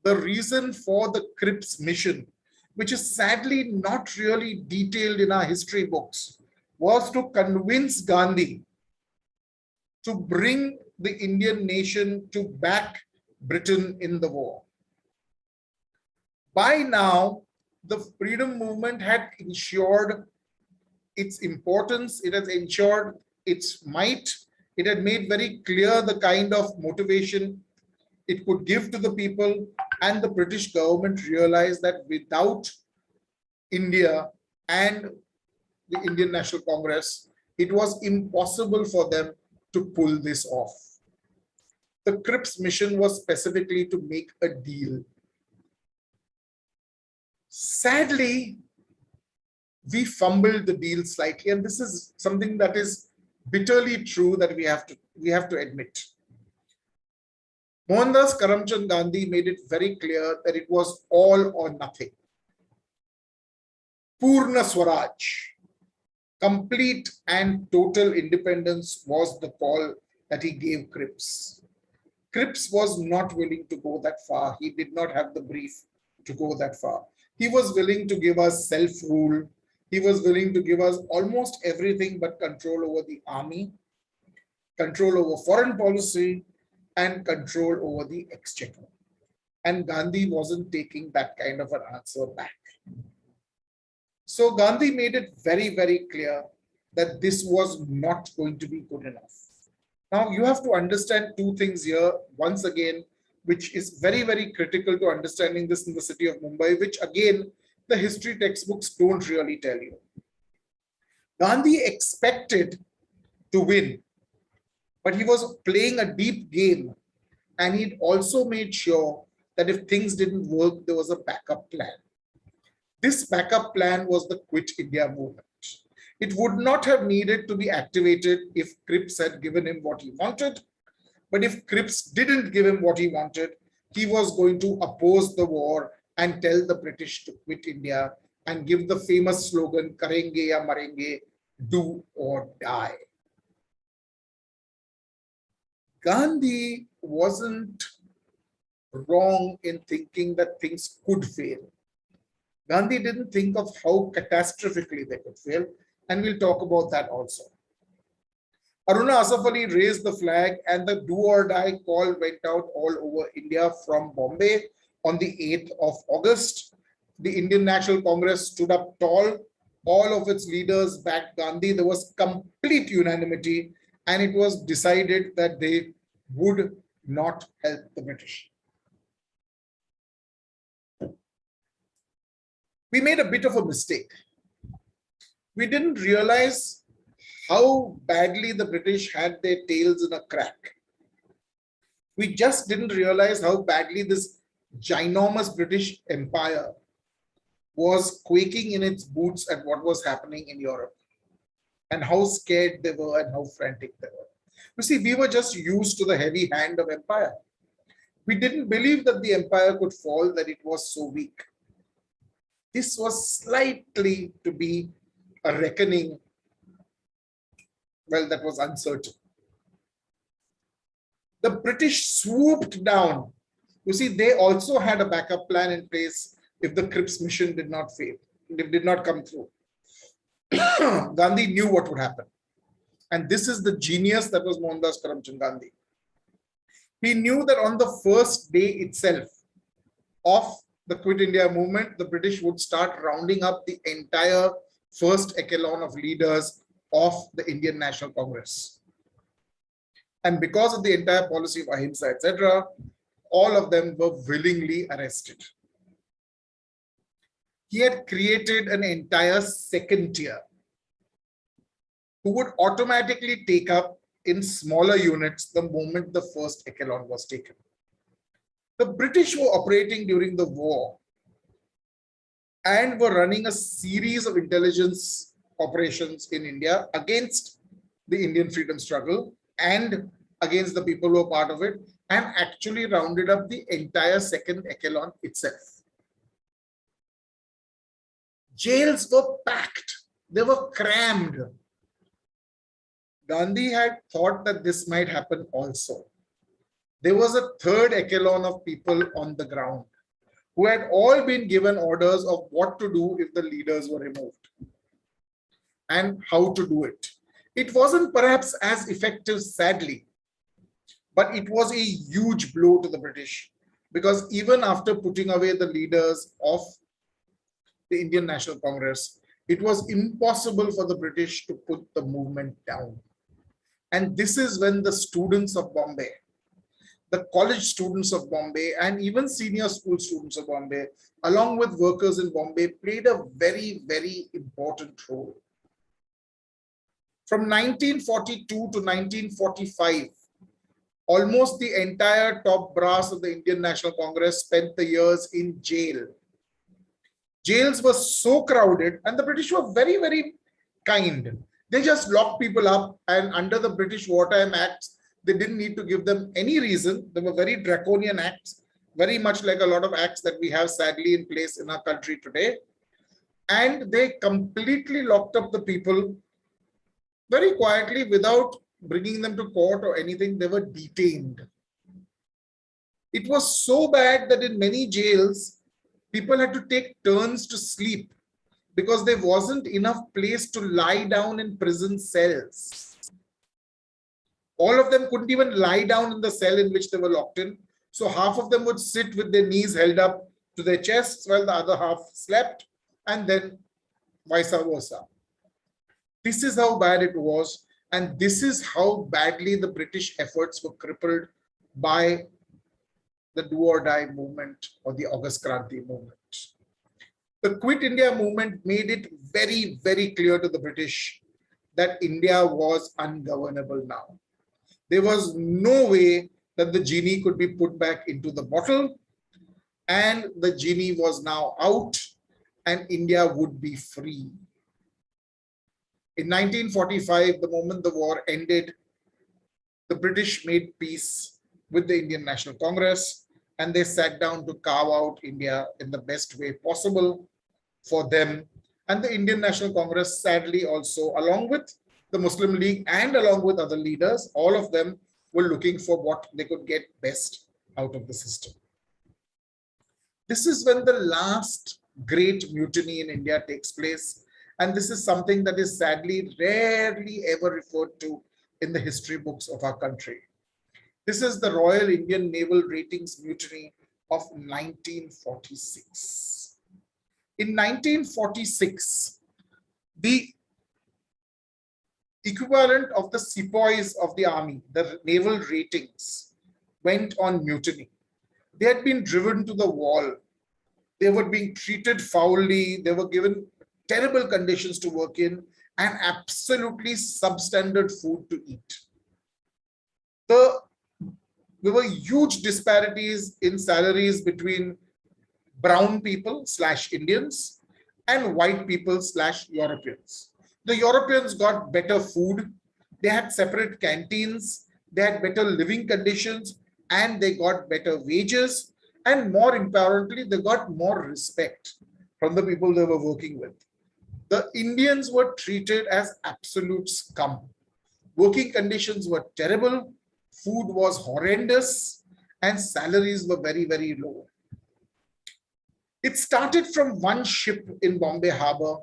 The reason for the Cripps mission, which is sadly not really detailed in our history books, was to convince Gandhi to bring the Indian nation to back Britain in the war. By now, the freedom movement had ensured its importance, it has ensured its might, it had made very clear the kind of motivation it could give to the people, and the British government realized that without India and the Indian National Congress, it was impossible for them to pull this off. The Cripps mission was specifically to make a deal. Sadly, we fumbled the deal slightly, and this is something that is bitterly true that we have to admit. Mohandas Karamchand Gandhi made it very clear that it was all or nothing. Purna Swaraj, complete and total independence was the call that he gave Cripps. Cripps was not willing to go that far. He did not have the brief to go that far. He was willing to give us self-rule. He was willing to give us almost everything but control over the army, control over foreign policy, and control over the exchequer. And Gandhi wasn't taking that kind of an answer back. So Gandhi made it very, very clear that this was not going to be good enough. Now you have to understand two things here, once again, which is very, very critical to understanding this in the city of Mumbai, which again, the history textbooks don't really tell you. Gandhi expected to win, but he was playing a deep game, and he'd also made sure that if things didn't work, there was a backup plan. This backup plan was the Quit India movement. It would not have needed to be activated if Cripps had given him what he wanted. But if Cripps didn't give him what he wanted, he was going to oppose the war and tell the British to quit India and give the famous slogan, Karenge ya marenge, do or die. Gandhi wasn't wrong in thinking that things could fail. Gandhi didn't think of how catastrophically they could fail, and we'll talk about that also. Aruna Asaf Ali raised the flag, and the do or die call went out all over India from Bombay on the 8th of August. The Indian National Congress stood up tall. All of its leaders backed Gandhi. There was complete unanimity, and it was decided that they would not help the British. We made a bit of a mistake. We didn't realize how badly the British had their tails in a crack. We just didn't realize how badly this ginormous British Empire was quaking in its boots at what was happening in Europe, and how scared they were and how frantic they were. You see, we were just used to the heavy hand of empire. We didn't believe that the empire could fall, that it was so weak. This was slightly to be a reckoning, well, that was uncertain. The British swooped down. You see, they also had a backup plan in place if the Cripps mission did not fail, did not come through. Gandhi knew what would happen. And this is the genius that was Mohandas Karamchand Gandhi. He knew that on the first day itself of the Quit India movement, the British would start rounding up the entire first echelon of leaders of the Indian National Congress. And because of the entire policy of ahimsa, etc., all of them were willingly arrested. He had created an entire second tier who would automatically take up in smaller units the moment the first echelon was taken. The British were operating during the war and were running a series of intelligence operations in India against the Indian freedom struggle and against the people who were part of it, and actually rounded up the entire second echelon itself. Jails were packed, they were crammed. Gandhi had thought that this might happen also. There was a third echelon of people on the ground who had all been given orders of what to do if the leaders were removed and how to do it. It wasn't perhaps as effective, sadly, but it was a huge blow to the British, because even after putting away the leaders of the Indian National Congress, it was impossible for the British to put the movement down. And this is when the students of Bombay, the college students of Bombay, and even senior school students of Bombay, along with workers in Bombay, played a very, very important role. From 1942 to 1945, almost the entire top brass of the Indian National Congress spent the years in jail. Jails were so crowded, and the British were very, very kind. They just locked people up, and under the British Wartime Acts, they didn't need to give them any reason. They were very draconian acts, very much like a lot of acts that we have sadly in place in our country today. And they completely locked up the people very quietly without bringing them to court or anything. They were detained. It was so bad that in many jails, people had to take turns to sleep because there wasn't enough place to lie down in prison cells. All of them couldn't even lie down in the cell in which they were locked in. So half of them would sit with their knees held up to their chests while the other half slept, and then vice versa. This is how bad it was, and this is how badly the British efforts were crippled by the do or die movement or the August Kranti movement. The Quit India movement made it very, very clear to the British that India was ungovernable now. There was no way that the genie could be put back into the bottle, and the genie was now out and India would be free. In 1945, the moment the war ended, the British made peace with the Indian National Congress, and they sat down to carve out India in the best way possible for them. And the Indian National Congress, sadly also, along with the Muslim League and along with other leaders, all of them were looking for what they could get best out of the system. This is when the last great mutiny in India takes place. And this is something that is sadly rarely ever referred to in the history books of our country. This is the Royal Indian Naval Ratings Mutiny of 1946. In 1946, the equivalent of the sepoys of the army, the naval ratings, went on mutiny. They had been driven to the wall. They were being treated foully. They were given terrible conditions to work in and absolutely substandard food to eat. There were huge disparities in salaries between brown people / Indians and white people / Europeans. The Europeans got better food, they had separate canteens, they had better living conditions, and they got better wages. And more importantly, they got more respect from the people they were working with. The Indians were treated as absolute scum. Working conditions were terrible, food was horrendous, and salaries were very, very low. It started from one ship in Bombay Harbor,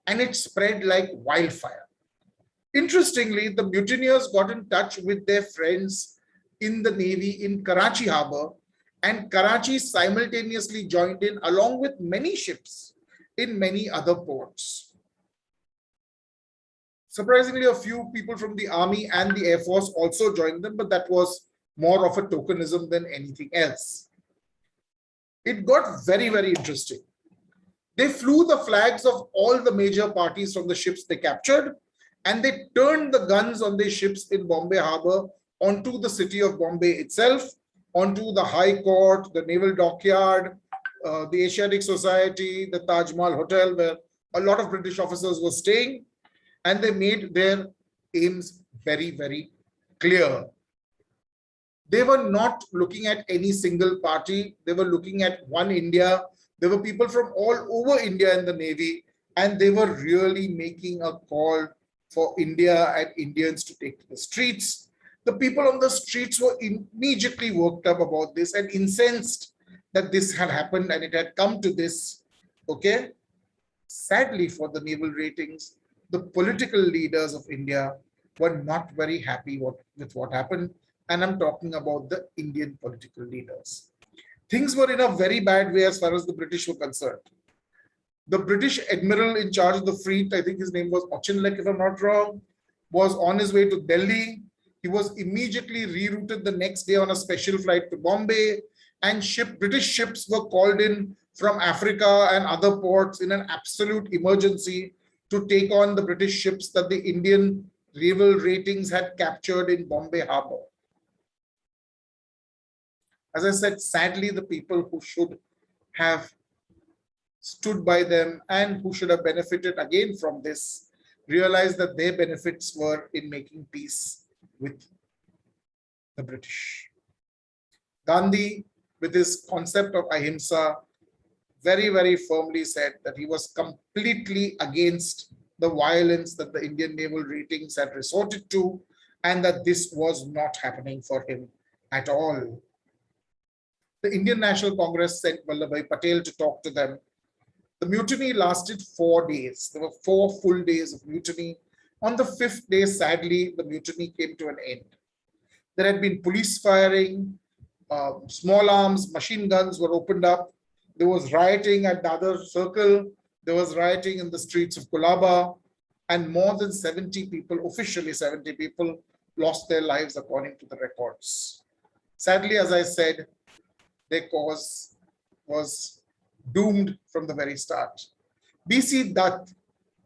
and it spread like wildfire. Interestingly, the mutineers got in touch with their friends in the Navy in Karachi Harbor, and Karachi simultaneously joined in along with many ships in many other ports. Surprisingly, a few people from the Army and the Air Force also joined them, but that was more of a tokenism than anything else. It got very, very interesting. They flew the flags of all the major parties from the ships they captured, and they turned the guns on their ships in Bombay Harbor onto the city of Bombay itself, onto the High Court, the Naval Dockyard, the Asiatic Society, the Taj Mahal Hotel, where a lot of British officers were staying, and they made their aims very, very clear. They were not looking at any single party. They were looking at one India. There were people from all over India in the Navy, and they were really making a call for India and Indians to take to the streets. The people on the streets were immediately worked up about this and incensed that this had happened and it had come to this. Okay. Sadly for the naval ratings, the political leaders of India were not very happy with what happened. And I'm talking about the Indian political leaders. Things were in a very bad way as far as the British were concerned. The British admiral in charge of the fleet, I think his name was Auchinleck, if I'm not wrong, was on his way to Delhi. He was immediately rerouted the next day on a special flight to Bombay, and British ships were called in from Africa and other ports in an absolute emergency to take on the British ships that the Indian naval ratings had captured in Bombay Harbor. As I said, sadly, the people who should have stood by them and who should have benefited again from this realized that their benefits were in making peace with the British. Gandhi, with his concept of ahimsa, very, very firmly said that he was completely against the violence that the Indian naval ratings had resorted to, and that this was not happening for him at all. The Indian National Congress sent Vallabhbhai Patel to talk to them. The mutiny lasted 4 days. There were 4 full days of mutiny. On the 5th day, sadly, the mutiny came to an end. There had been police firing, small arms, machine guns were opened up. There was rioting at the other circle. There was rioting in the streets of Colaba, and more than 70 people, officially 70 people, lost their lives according to the records. Sadly, as I said, their cause was doomed from the very start. B.C. Dutt,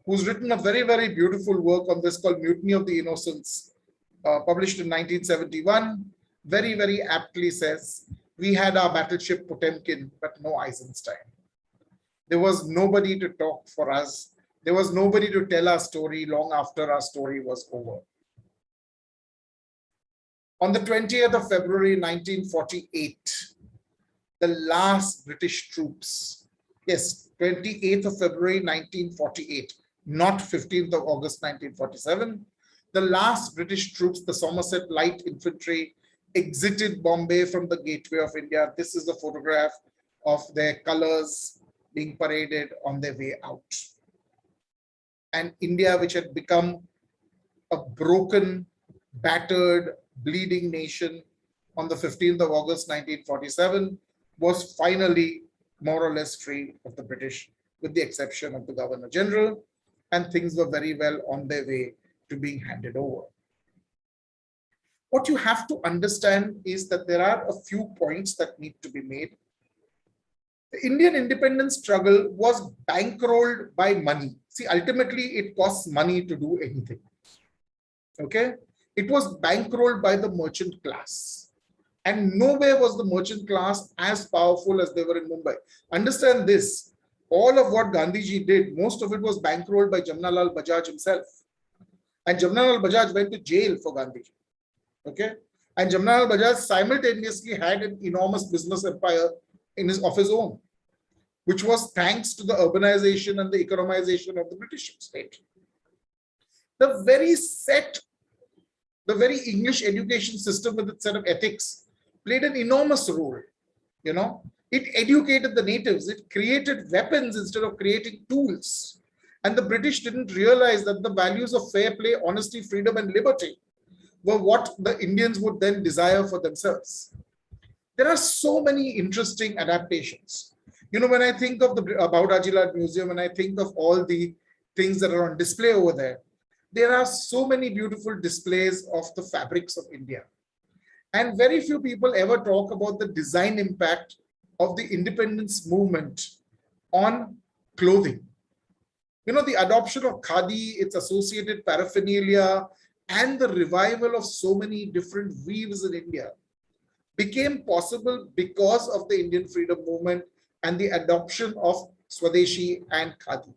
who's written a very, very beautiful work on this called Mutiny of the Innocence, published in 1971, very, very aptly says, we had our battleship Potemkin, but no Eisenstein. There was nobody to talk for us. There was nobody to tell our story long after our story was over. On the 20th of February, 1948, the last British troops, yes, 28th of February, 1948, not 15th of August, 1947, the last British troops, the Somerset Light Infantry, exited Bombay from the gateway of India. This is a photograph of their colors being paraded on their way out. And India, which had become a broken, battered, bleeding nation on the 15th of August, 1947, was finally more or less free of the British, with the exception of the Governor General, and things were very well on their way to being handed over. What you have to understand is that there are a few points that need to be made. The Indian independence struggle was bankrolled by money. See, ultimately, it costs money to do anything. Okay? It was bankrolled by the merchant class. And nowhere was the merchant class as powerful as they were in Mumbai. Understand this. All of what Gandhiji did, most of it was bankrolled by Jamnalal Bajaj himself. And Jamnalal Bajaj went to jail for Gandhiji. Okay? And Jamnalal Bajaj simultaneously had an enormous business empire of his own, which was thanks to the urbanization and the economization of the British state. The very English education system with its set of ethics played an enormous role. You know, it educated the natives, it created weapons instead of creating tools. And the British didn't realize that the values of fair play, honesty, freedom, and liberty were what the Indians would then desire for themselves. There are so many interesting adaptations. You know, when I think of the Baudajilat Museum, and I think of all the things that are on display over there, there are so many beautiful displays of the fabrics of India. And very few people ever talk about the design impact of the independence movement on clothing. You know, the adoption of khadi, its associated paraphernalia, and the revival of so many different weaves in India became possible because of the Indian freedom movement and the adoption of Swadeshi and khadi.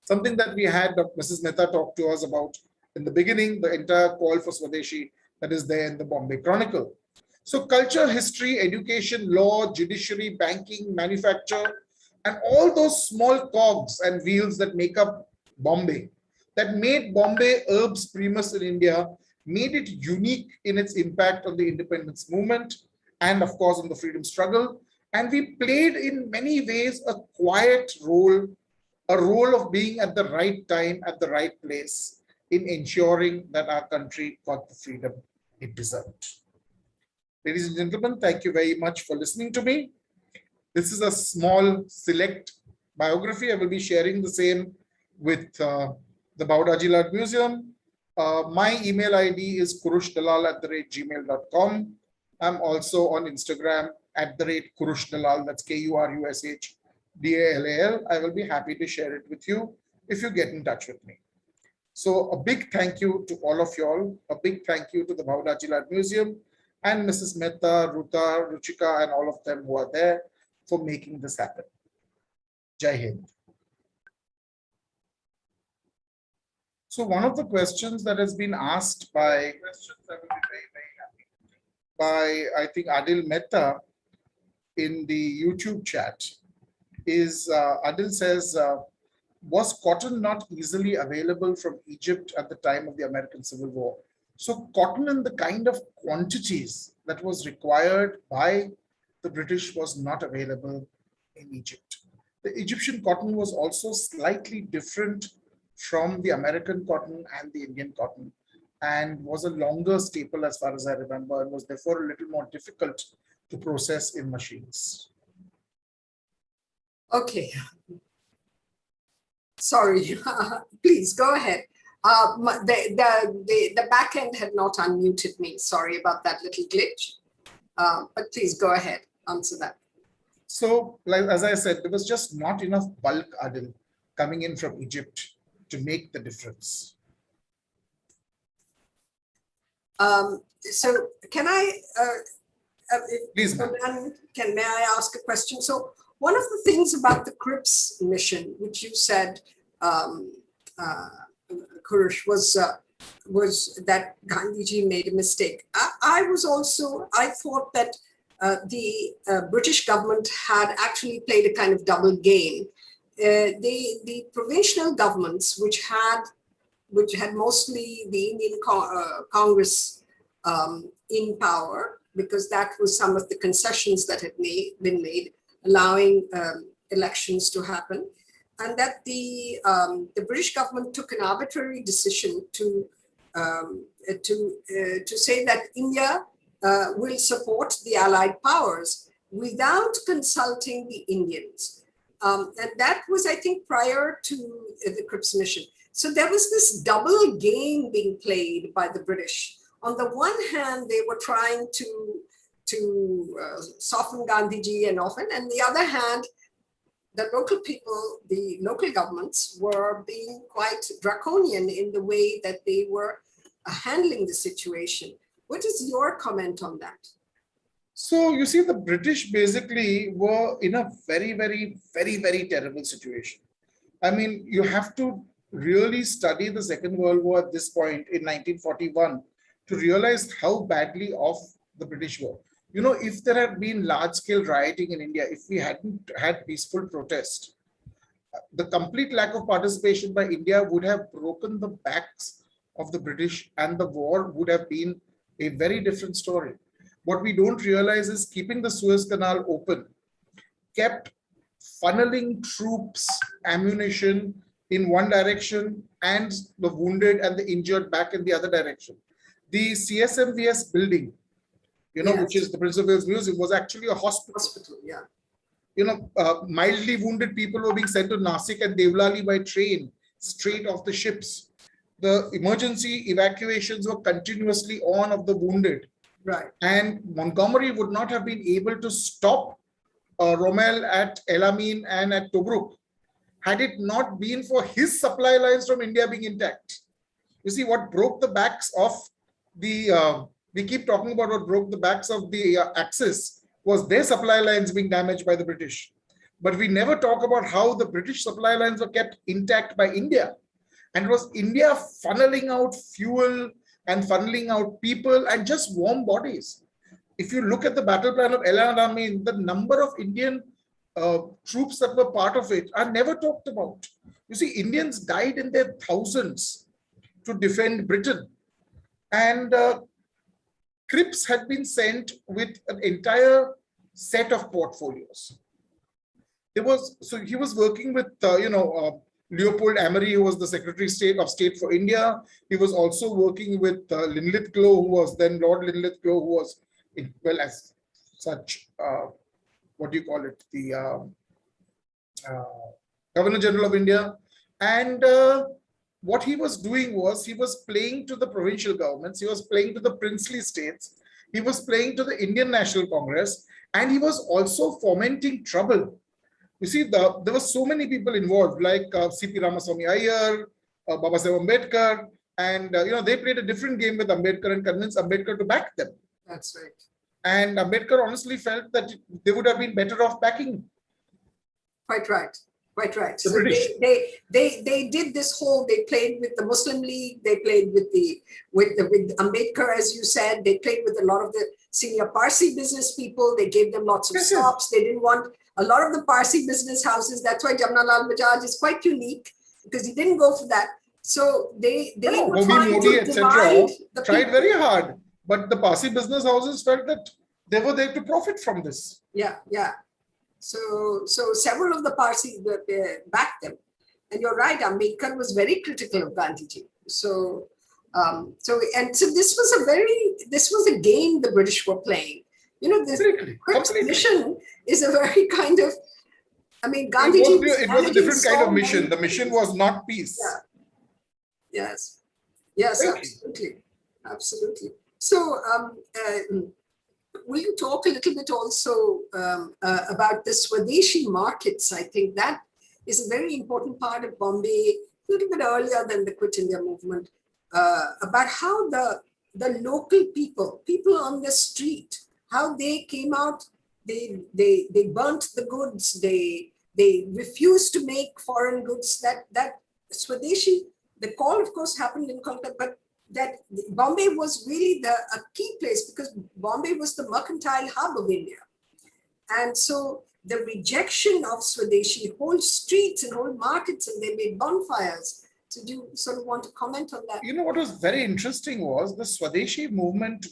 Something that we had Mrs. Mehta talk to us about in the beginning, the entire call for Swadeshi that is there in the Bombay Chronicle. So culture, history, education, law, judiciary, banking, manufacture, and all those small cogs and wheels that make up Bombay, that made Bombay urbs primus in India, made it unique in its impact on the independence movement and of course on the freedom struggle. And we played in many ways a quiet role, a role of being at the right time, at the right place in ensuring that our country got the freedom it deserved. Ladies and gentlemen, thank you very much for listening to me. This is a small select biography. I will be sharing the same with the Baudaji Art Museum. My email ID is kurushdalal@gmail.com. I'm also on Instagram @Kurush Dalal. That's KURUSHDALAL. I will be happy to share it with you if you get in touch with me. So a big thank you to all of y'all. A big thank you to the Baudaji Art Museum and Mrs. Mehta, Ruta, Ruchika, and all of them who are there for making this happen. Jai Hind. So one of the questions that has been asked by I think Adil Mehta in the YouTube chat is Adil says, was cotton not easily available from Egypt at the time of the American Civil War? So cotton in the kind of quantities that was required by the British was not available in Egypt. The Egyptian cotton was also slightly different from the American cotton and the Indian cotton, and was a longer staple as far as I remember, and was therefore a little more difficult to process in machines. Okay. Sorry, please go ahead. The back end had not unmuted me. Sorry about that little glitch. But please go ahead, answer that. So, like as I said, there was just not enough bulk, Adil, coming in from Egypt to make the difference. So can I, please, ma'am. May I ask a question? So one of the things about the Cripps mission, which you said, Kurush, was that Gandhiji made a mistake. I thought that the British government had actually played a kind of double game. The provincial governments, which had mostly the Indian Congress in power, because that was some of the concessions that had been made, allowing elections to happen, and that the British government took an arbitrary decision to say that India will support the Allied powers without consulting the Indians. And that was, I think, prior to the Cripps mission. So there was this double game being played by the British. On the one hand, they were trying to soften Gandhiji and often, and the other hand, the local people, the local governments were being quite draconian in the way that they were handling the situation. What is your comment on that? So you see, the British basically were in a very, very, very, very terrible situation. I mean, you have to really study the Second World War at this point in 1941 to realize how badly off the British were. You know, if there had been large-scale rioting in India, if we hadn't had peaceful protest, the complete lack of participation by India would have broken the backs of the British, and the war would have been a very different story. What we don't realize is keeping the Suez Canal open kept funneling troops, ammunition in one direction, and the wounded and the injured back in the other direction. The CSMVS building, you know, yes, which is the Prince of Wales Museum, was actually a hospital. Yeah. You know, mildly wounded people were being sent to Nasik and Devlali by train, straight off the ships. The emergency evacuations were continuously on of the wounded. Right. And Montgomery would not have been able to stop Rommel at El Amin and at Tobruk had it not been for his supply lines from India being intact. You see, what broke the backs of the, we keep talking about what broke the backs of the Axis was their supply lines being damaged by the British. But we never talk about how the British supply lines were kept intact by India. And it was India funneling out fuel and funneling out people and just warm bodies. If you look at the battle plan of El Alamein, the number of Indian troops that were part of it are never talked about. You see, Indians died in their thousands to defend Britain. And Cripps had been sent with an entire set of portfolios. So he was working with, Leopold Amery, who was the Secretary of State for India. He was also working with Linlithgow, who was then Lord Linlithgow, who was, as such, the Governor General of India. And what he was doing was he was playing to the provincial governments, he was playing to the princely states, he was playing to the Indian National Congress, and he was also fomenting trouble. You see, there were so many people involved, like C.P. Ramaswamy Iyer, Babasaheb Ambedkar, and they played a different game with Ambedkar and convinced Ambedkar to back them. That's right. And Ambedkar honestly felt that they would have been better off backing. Quite right. Quite right. The So British. they did this whole. They played with the Muslim League. They played with Ambedkar, as you said. They played with a lot of the senior Parsi business people. They gave them lots of stops. They didn't want a lot of the Parsi business houses. That's why Jamnalal Bajaj is quite unique, because he didn't go for that. So they were trying to divide the tried people. very hard, but the Parsi business houses felt that they were there to profit from this. Yeah. So several of the Parsi backed them, and you're right. Ambedkar was very critical of Gandhiji. So this was a game the British were playing. This Cripps mission is a very kind of, Gandhiji. It was a different kind of mission. The mission was not peace. Yeah. Yes, absolutely. So, will you talk a little bit also about the Swadeshi markets? I think that is a very important part of Bombay, a little bit earlier than the Quit India movement, about how the local people on the street, how they came out, they burnt the goods, they refused to make foreign goods. That Swadeshi, the call, of course, happened in Kolkata, but that Bombay was really a key place, because Bombay was the mercantile hub of India. And so the rejection of Swadeshi, whole streets and whole markets, and they made bonfires. So do you sort of want to comment on that? What was very interesting was the Swadeshi movement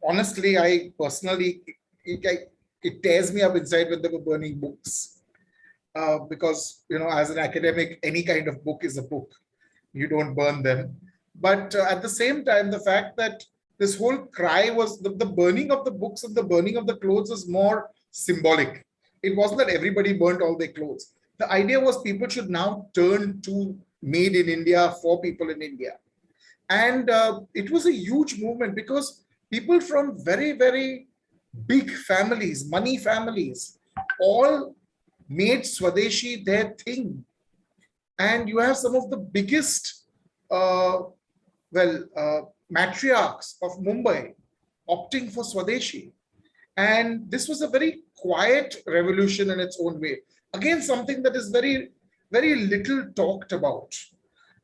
honestly, I personally, it tears me up inside when they were burning books. Because, as an academic, any kind of book is a book. You don't burn them. But at the same time, the fact that this whole cry was the burning of the books and the burning of the clothes was more symbolic. It wasn't that everybody burnt all their clothes. The idea was people should now turn to made in India for people in India. And it was a huge movement, because people from very, very big families, money families, all made Swadeshi their thing. And you have some of the biggest, matriarchs of Mumbai opting for Swadeshi. And this was a very quiet revolution in its own way. Again, something that is very, very little talked about,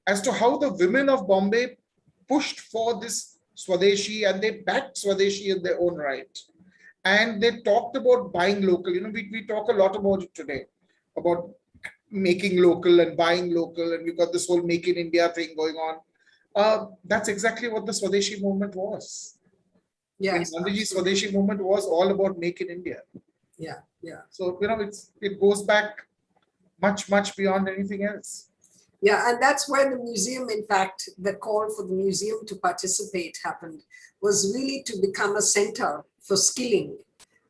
as to how the women of Bombay pushed for this Swadeshi, and they backed Swadeshi in their own right. And they talked about buying local. We talk a lot about it today, about making local and buying local, and we've got this whole Make in India thing going on. That's exactly what the Swadeshi movement was. Yes. Gandhiji's Swadeshi movement was all about Make in India. Yeah. So, it goes back much, much beyond anything else. Yeah, and that's where the museum, in fact, the call for the museum to participate happened, was really to become a center for skilling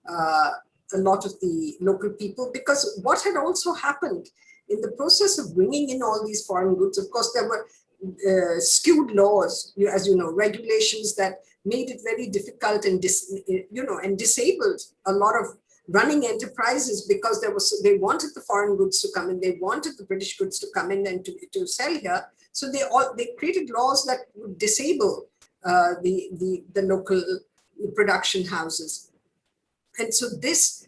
a lot of the local people. Because what had also happened in the process of bringing in all these foreign goods, of course, there were skewed laws, as you know, regulations that made it very difficult and disabled a lot of running enterprises, because they wanted the foreign goods to come in, they wanted the British goods to come in and to sell here. So they created laws that would disable the local production houses. And so this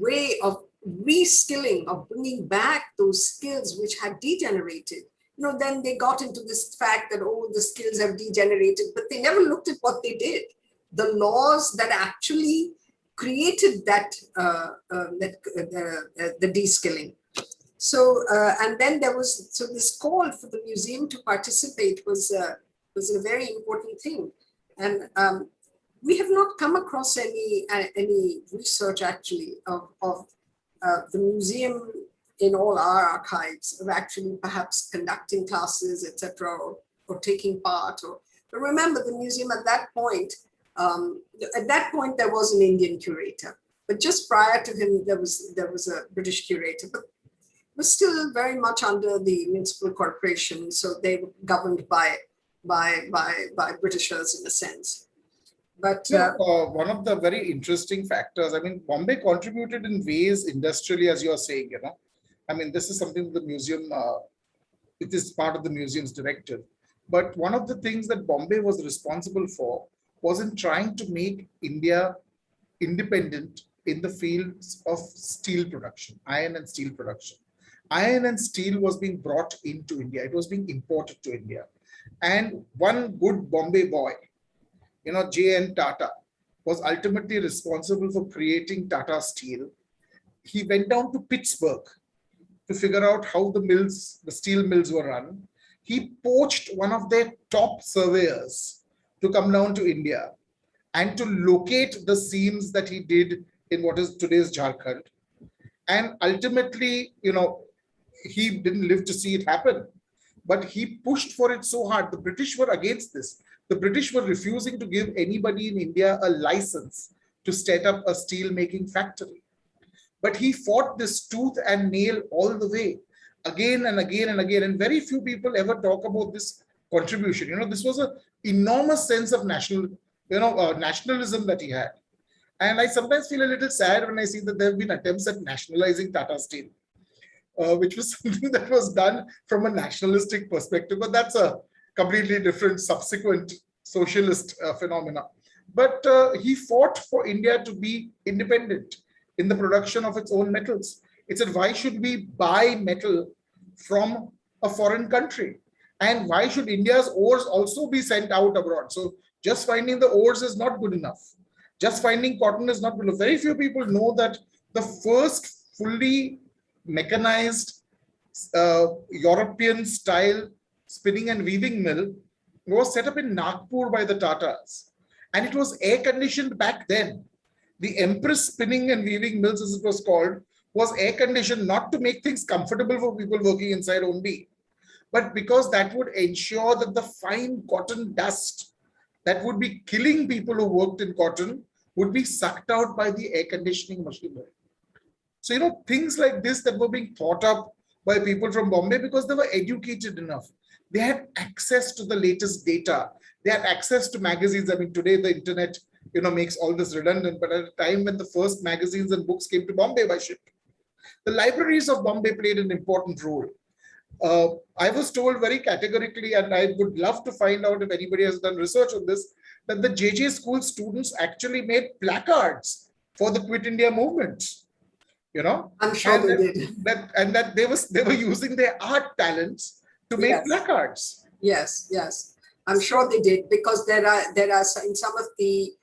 way of reskilling, of bringing back those skills which had degenerated. Then they got into this fact that, oh, the skills have degenerated, but they never looked at what they did. The laws that actually created the de-skilling. So, and then there was, so this call for the museum to participate was a very important thing. And we have not come across any research actually of the museum in all our archives of actually perhaps conducting classes, etc., or taking part. But remember, the museum at that point there was an Indian curator, but just prior to him there was a British curator, but it was still very much under the municipal corporation, so they were governed by Britishers in a sense. But one of the very interesting factors, I mean, Bombay contributed in ways industrially, as you are saying, I mean, this is something the museum, it is part of the museum's directive. But one of the things that Bombay was responsible for was in trying to make India independent in the fields of steel production, iron and steel production. Iron and steel was being brought into India. It was being imported to India. And one good Bombay boy, J.N. Tata, was ultimately responsible for creating Tata Steel. He went down to Pittsburgh to figure out how the steel mills were run. He poached one of their top surveyors to come down to India and to locate the seams that he did in what is today's Jharkhand. And ultimately, he didn't live to see it happen, but he pushed for it so hard. The British were against this. The British were refusing to give anybody in India a license to set up a steel making factory. But he fought this tooth and nail all the way, again and again and again. And very few people ever talk about this contribution. This was an enormous sense of nationalism that he had. And I sometimes feel a little sad when I see that there have been attempts at nationalizing Tata Steel, which was something that was done from a nationalistic perspective. But that's a completely different subsequent socialist phenomena. But he fought for India to be independent in the production of its own metals. It said, why should we buy metal from a foreign country? And why should India's ores also be sent out abroad? So just finding the ores is not good enough. Just finding cotton is not good enough. Very few people know that the first fully mechanized European style spinning and weaving mill was set up in Nagpur by the Tatas. And it was air conditioned back then. The Empress Spinning and Weaving Mills, as it was called, was air conditioned not to make things comfortable for people working inside only, but because that would ensure that the fine cotton dust that would be killing people who worked in cotton would be sucked out by the air conditioning machinery. So, things like this that were being thought up by people from Bombay because they were educated enough. They had access to the latest data. They had access to magazines. I mean, today the internet, makes all this redundant, but at a time when the first magazines and books came to Bombay by ship, the libraries of Bombay played an important role. I was told very categorically, and I would love to find out if anybody has done research on this, that the JJ school students actually made placards for the Quit India movement. I'm sure they did. That they were using their art talents to make placards. Yes. I'm sure they did, because there are in some of the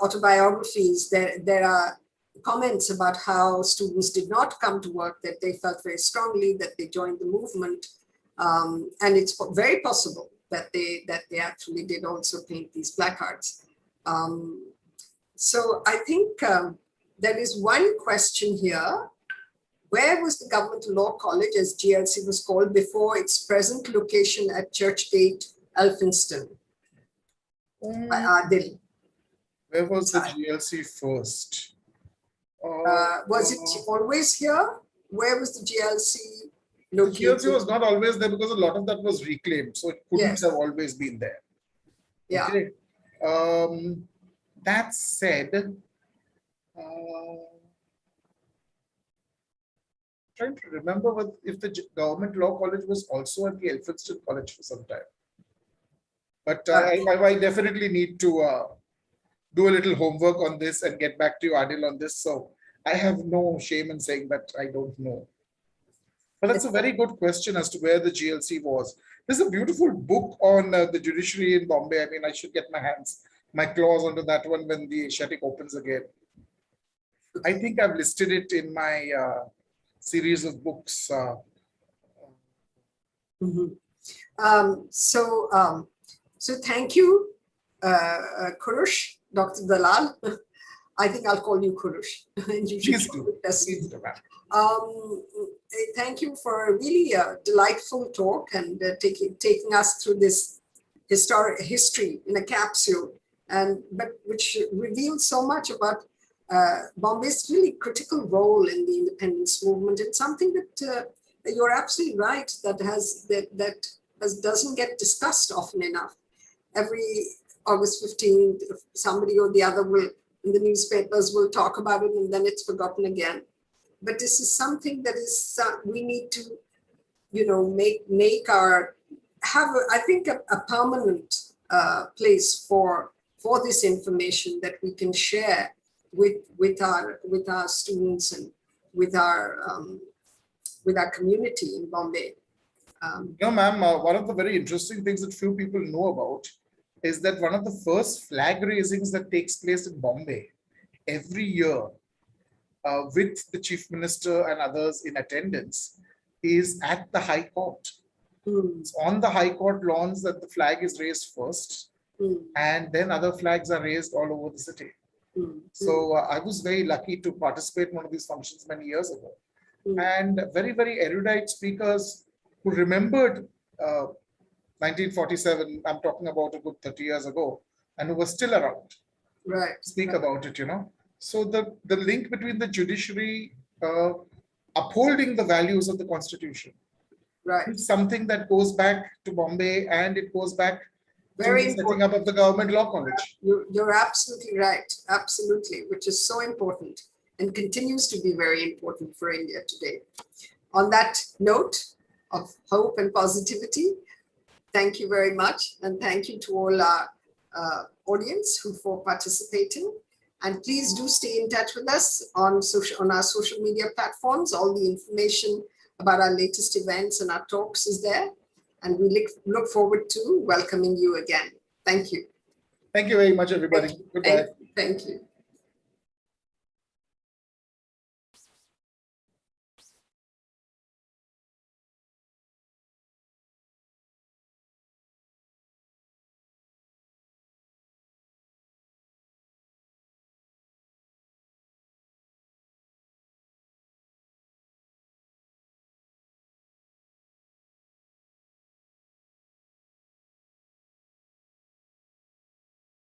autobiographies, there are comments about how students did not come to work, that they felt very strongly that they joined the movement. And it's very possible that they actually did also paint these placards. So I think there is one question here. Where was the Government Law College, as GLC was called, before its present location at Churchgate, Elphinstone? By Adil. Where was the GLC first? Was it always here? Where was the GLC located? The GLC was not always there because a lot of that was reclaimed. So it couldn't have always been there. Yeah. Okay. That said, trying to remember if the Government Law College was also at the Elphinstone College for some time. But I definitely need to do a little homework on this and get back to you, Adil, on this. So I have no shame in saying that I don't know. But that's a very good question as to where the GLC was. There's a beautiful book on the judiciary in Bombay. I mean, I should get my claws onto that one when the Asiatic opens again. I think I've listed it in my series of books. So thank you, Kurush, Dr. Dalal. I think I'll call you Kurush. Please do. Please do, thank you for a really delightful talk and taking us through this history in a capsule, but which reveals so much about Bombay's really critical role in the independence movement. It's something that you're absolutely right that doesn't get discussed often enough. Every August 15th, somebody or the other will in the newspapers will talk about it, and then it's forgotten again. But this is something that is we need to, I think a permanent place for this information that we can share with our students and with our community in Bombay. Ma'am, one of the very interesting things that few people know about is that one of the first flag raisings that takes place in Bombay every year with the chief minister and others in attendance is at the High Court. It's on the High Court lawns that the flag is raised first, and then other flags are raised all over the city. So I was very lucky to participate in one of these functions many years ago. And very, very erudite speakers who remembered 1947, I'm talking about a good 30 years ago, and who were still around, speak about it, So the link between the judiciary upholding the values of the Constitution is something that goes back to Bombay, and it goes back to the setting up of the government law college. You're absolutely right, absolutely, which is so important and continues to be very important for India today. On that note of hope and positivity, thank you very much, and thank you to all our audience for participating. And please do stay in touch with us on our social media platforms. All the information about our latest events and our talks is there. And we look forward to welcoming you again. Thank you. Thank you very much, everybody. Goodbye. Thank you.